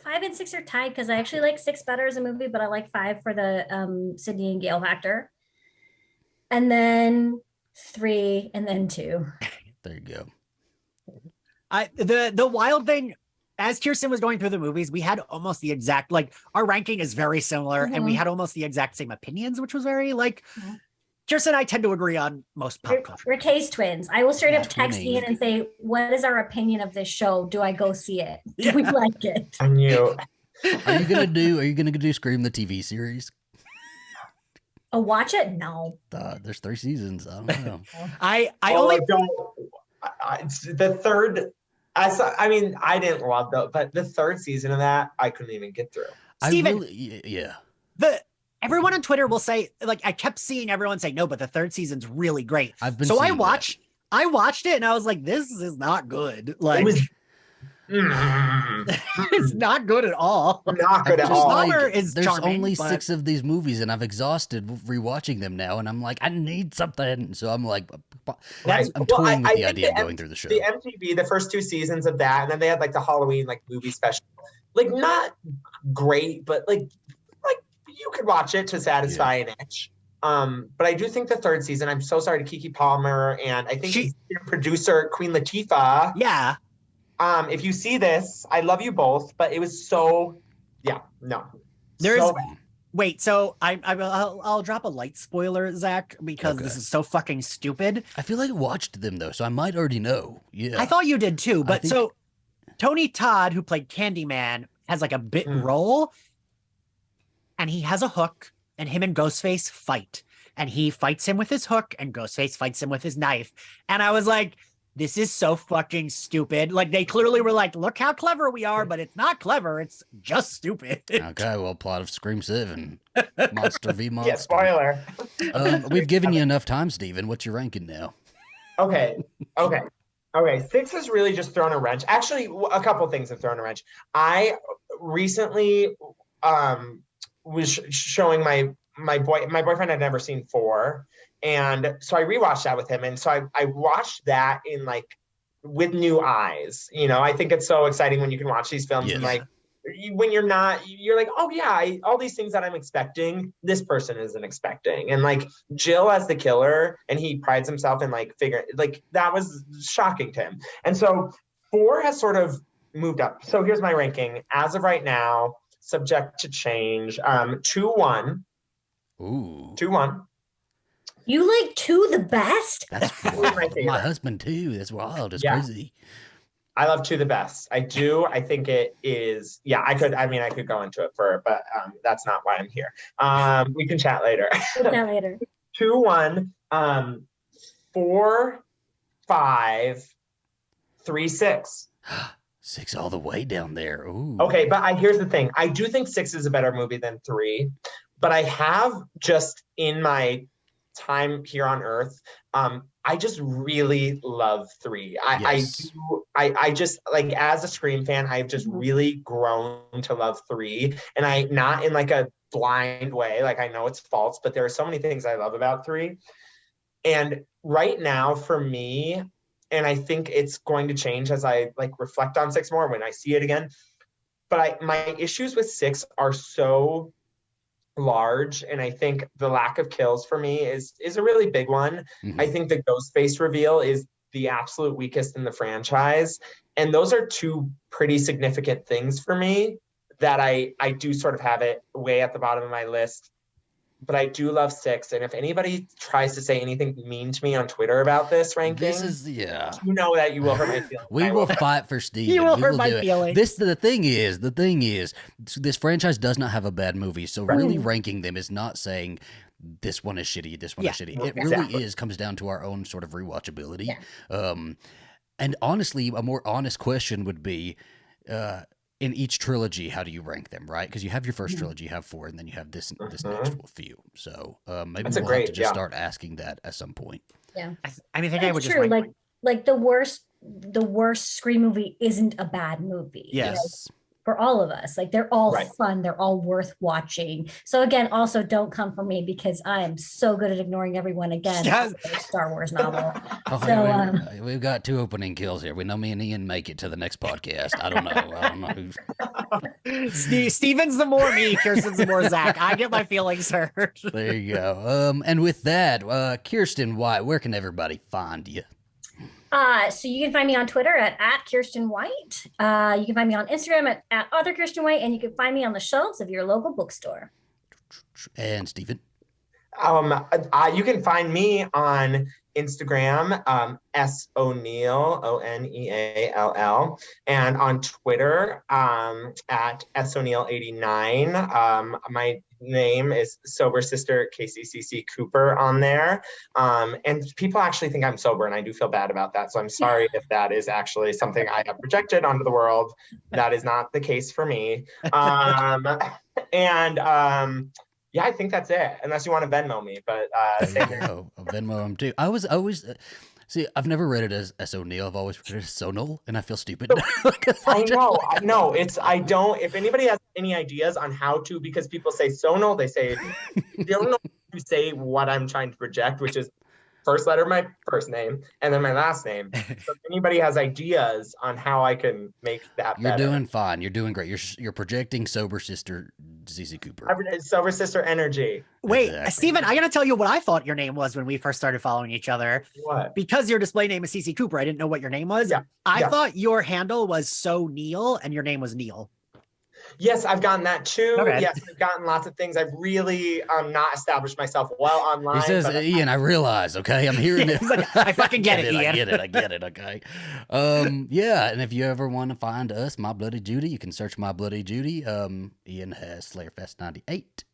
C: 5 and 6 are tied because I actually like 6 better as a movie, but I like 5 for the Sydney and Gale factor. And then 3, and then 2.
A: There you go.
B: The wild thing, as Kirsten was going through the movies, we had almost the exact, like, our ranking is very similar, and we had almost the exact same opinions, which was very, like, Kirsten and I tend to agree on most pop culture.
C: We're taste twins. I will straight up text
A: twinning.
C: Ian and say, what is our opinion of this show? Do I go see it? Do we like it?
D: I knew.
A: Are you gonna do Scream the TV series?
C: Oh, watch it? No.
A: There's 3 seasons. I don't know.
B: I only
D: don't. The third. I mean, I didn't love but the third season of that, I couldn't even get through.
B: Steven,
A: yeah.
B: Everyone on Twitter will say, like, I kept seeing everyone say, no, but the third season's really great. I watched it and I was like, this is not good. Like, it's not good at all.
D: Not good at all.
B: There's
A: only 6 of these movies, and I've exhausted rewatching them now, and I'm like, I need something. So I'm like, I'm toying with the idea of going through the show.
D: The MTV, the first 2 seasons of that, and then they had like the Halloween like movie special, like not great, but like you could watch it to satisfy an itch. But I do think the third season, I'm so sorry to Keke Palmer, and I think your producer Queen Latifah.
B: Yeah.
D: If you see this, I love you both, but it was so,
B: Wait, so I'll drop a light spoiler, Zach, because this is so fucking stupid.
A: I feel like I watched them though, so I might already know. Yeah,
B: I thought you did too, but so Tony Todd, who played Candyman, has like a bit role, and he has a hook, and him and Ghostface fight, and he fights him with his hook, and Ghostface fights him with his knife, and I was like, this is so fucking stupid. Like, they clearly were like, look how clever we are, but it's not clever. It's just stupid.
A: Okay, well, plot of Scream 7. Monster v. Monster.
D: Yeah, spoiler.
A: We've given you enough time, Steven. What's your ranking now?
D: Okay. 6 has really just thrown a wrench. Actually, a couple things have thrown a wrench. I recently was showing my boyfriend had never seen 4. And so I rewatched that with him. And so I watched that in like with new eyes. You know, I think it's so exciting when you can watch these films and like when you're like, oh yeah, all these things that I'm expecting, this person isn't expecting. And like Jill as the killer, and he prides himself in like that was shocking to him. And so 4 has sort of moved up. So here's my ranking as of right now, subject to change. 2-1.
A: Ooh.
D: 2-1.
C: You like 2 the best?
A: That's wild. My husband too. That's wild. It's crazy.
D: I love 2 the best. I do. I think it is. Yeah, I could go into it but that's not why I'm here. We can chat later. 2-1, 4, 5, 3, 6.
A: 6 all the way down there. Ooh.
D: Okay, but here's the thing. I do think 6 is a better movie than 3, but I have just in my time here on Earth, I just really love 3. I just like, as a Scream fan, I've just really grown to love 3, and I not in like a blind way. Like, I know it's false, but there are so many things I love about 3. And right now for me, and I think it's going to change as I like reflect on 6 more when I see it again. But my issues with 6 are so large, and I think the lack of kills for me is a really big one. I think the Ghostface reveal is the absolute weakest in the franchise, and those are 2 pretty significant things for me that I do sort of have it way at the bottom of my list. but I do love 6. And if anybody tries to say anything mean to me on Twitter about this ranking, you know that you will hurt my feelings.
A: We will fight for Steven.
B: You will hurt my feelings.
A: The thing is, this franchise does not have a bad movie. So really ranking them is not saying this one is shitty, this one is shitty. It really comes down to our own sort of rewatchability. Yeah. And honestly, a more honest question would be, in each trilogy, how do you rank them, right? Because you have your first trilogy, you have 4, and then you have this next few. So maybe we'll have to just start asking that at some point.
C: Yeah,
B: I mean, I think I would just
C: like the worst Scream movie isn't a bad movie.
B: Yes.
C: For all of us, like they're all fun, they're all worth watching. So again, also don't come for me because I am so good at ignoring everyone again. Yes. Star Wars novel.
A: We've got 2 opening kills here. We know me and Ian make it to the next podcast. I don't know.
B: Steven's the more me, Kirsten's the more Zach. I get my feelings hurt.
A: There you go. And with that, Kiersten White, where can everybody find you?
C: So you can find me on Twitter at Kiersten White. You can find me on Instagram at author Kiersten White, and you can find me on the shelves of your local bookstore.
A: And Steven?
D: You can find me on Instagram, S O'Neill, Oneall, and on Twitter at SO'Neill89. My name is Sober Sister KCCC Cooper on there. And people actually think I'm sober, and I do feel bad about that. So I'm sorry if that is actually something I have projected onto the world. That is not the case for me. Yeah, I think that's it. Unless you want to Venmo me, but
A: Venmo him too. I was always see. I've never read it as S O'Neill. I've always read it as Sonal, and I feel stupid.
D: I know. I don't. If anybody has any ideas on how to, because people say Sonal, they don't know to say what I'm trying to project, which is first letter of my first name and then my last name. So if anybody has ideas on how I can make that better.
A: You're doing fine. You're doing great. You're projecting Sober Sister CC Cooper.
D: Sober Sister energy.
B: Wait, exactly. Steven, I gotta tell you what I thought your name was when we first started following each other.
D: What?
B: Because your display name is CC Cooper, I didn't know what your name was.
D: Yeah.
B: I thought your handle was So Neil and your name was Neil.
D: Yes, I've gotten that too.
B: Okay.
D: Yes, I've gotten lots of things. I've really not established myself well online.
A: He says, Ian, I realize, okay? I'm hearing it.
B: Like, I fucking get it, Ian.
A: I get it, okay? Yeah, and if you ever want to find us, My Bloody Judy, you can search My Bloody Judy. Ian has Slayerfest 98.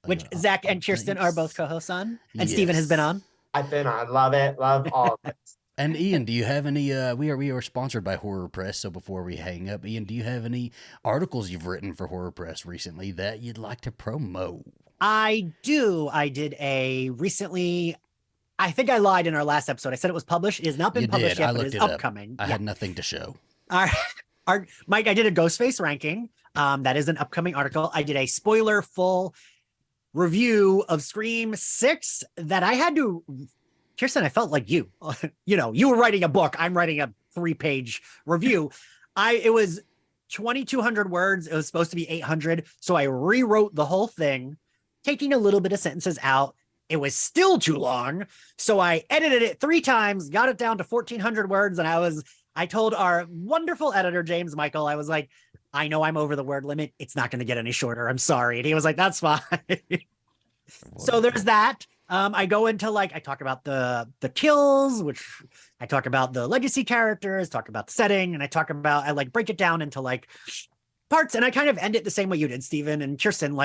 B: Which Zach and Kirsten are both co-hosts on. And Steven has been on.
D: I've been on. Love it. Love all of it.
A: And Ian, do you have any? We are sponsored by Horror Press. So before we hang up, Ian, do you have any articles you've written for Horror Press recently that you'd like to promote?
B: I do. I did a recently. I think I lied in our last episode. I said it was published. It has not been published yet, but it is upcoming.
A: I had nothing to show.
B: Mike, I did a Ghostface ranking. That is an upcoming article. I did a spoiler full review of Scream 6 that I had to. Kirsten, I felt like you were writing a book. I'm writing a 3-page review. It was 2,200 words. It was supposed to be 800. So I rewrote the whole thing, taking a little bit of sentences out. It was still too long. So I edited it 3 times, got it down to 1,400 words. And I told our wonderful editor, James Michael, I was like, I know I'm over the word limit. It's not going to get any shorter. I'm sorry. And he was like, that's fine. So there's that. I go into I talk about the kills, which I talk about the legacy characters, talk about the setting, and I break it down into parts, and I kind of end it the same way you did, Steven and Kirsten.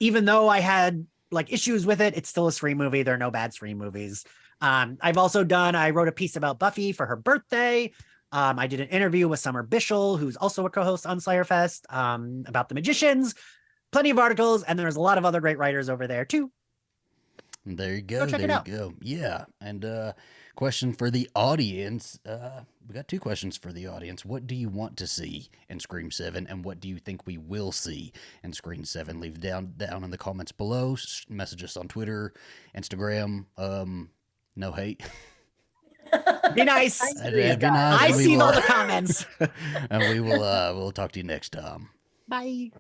B: Even though I had issues with it, it's still a Scream movie. There are no bad Scream movies. I wrote a piece about Buffy for her birthday. I did an interview with Summer Bishel, who's also a co-host on Slayerfest, about the Magicians. Plenty of articles, and there's a lot of other great writers over there too.
A: There you go. There you go. Yeah. And question for the audience. We got 2 questions for the audience. What do you want to see in Scream 7? And what do you think we will see in Scream 7? Leave down in the comments below. Message us on Twitter, Instagram. No hate.
B: Be nice.
A: Be nice.
B: I see all the comments.
A: And we'll talk to you next time.
B: Bye.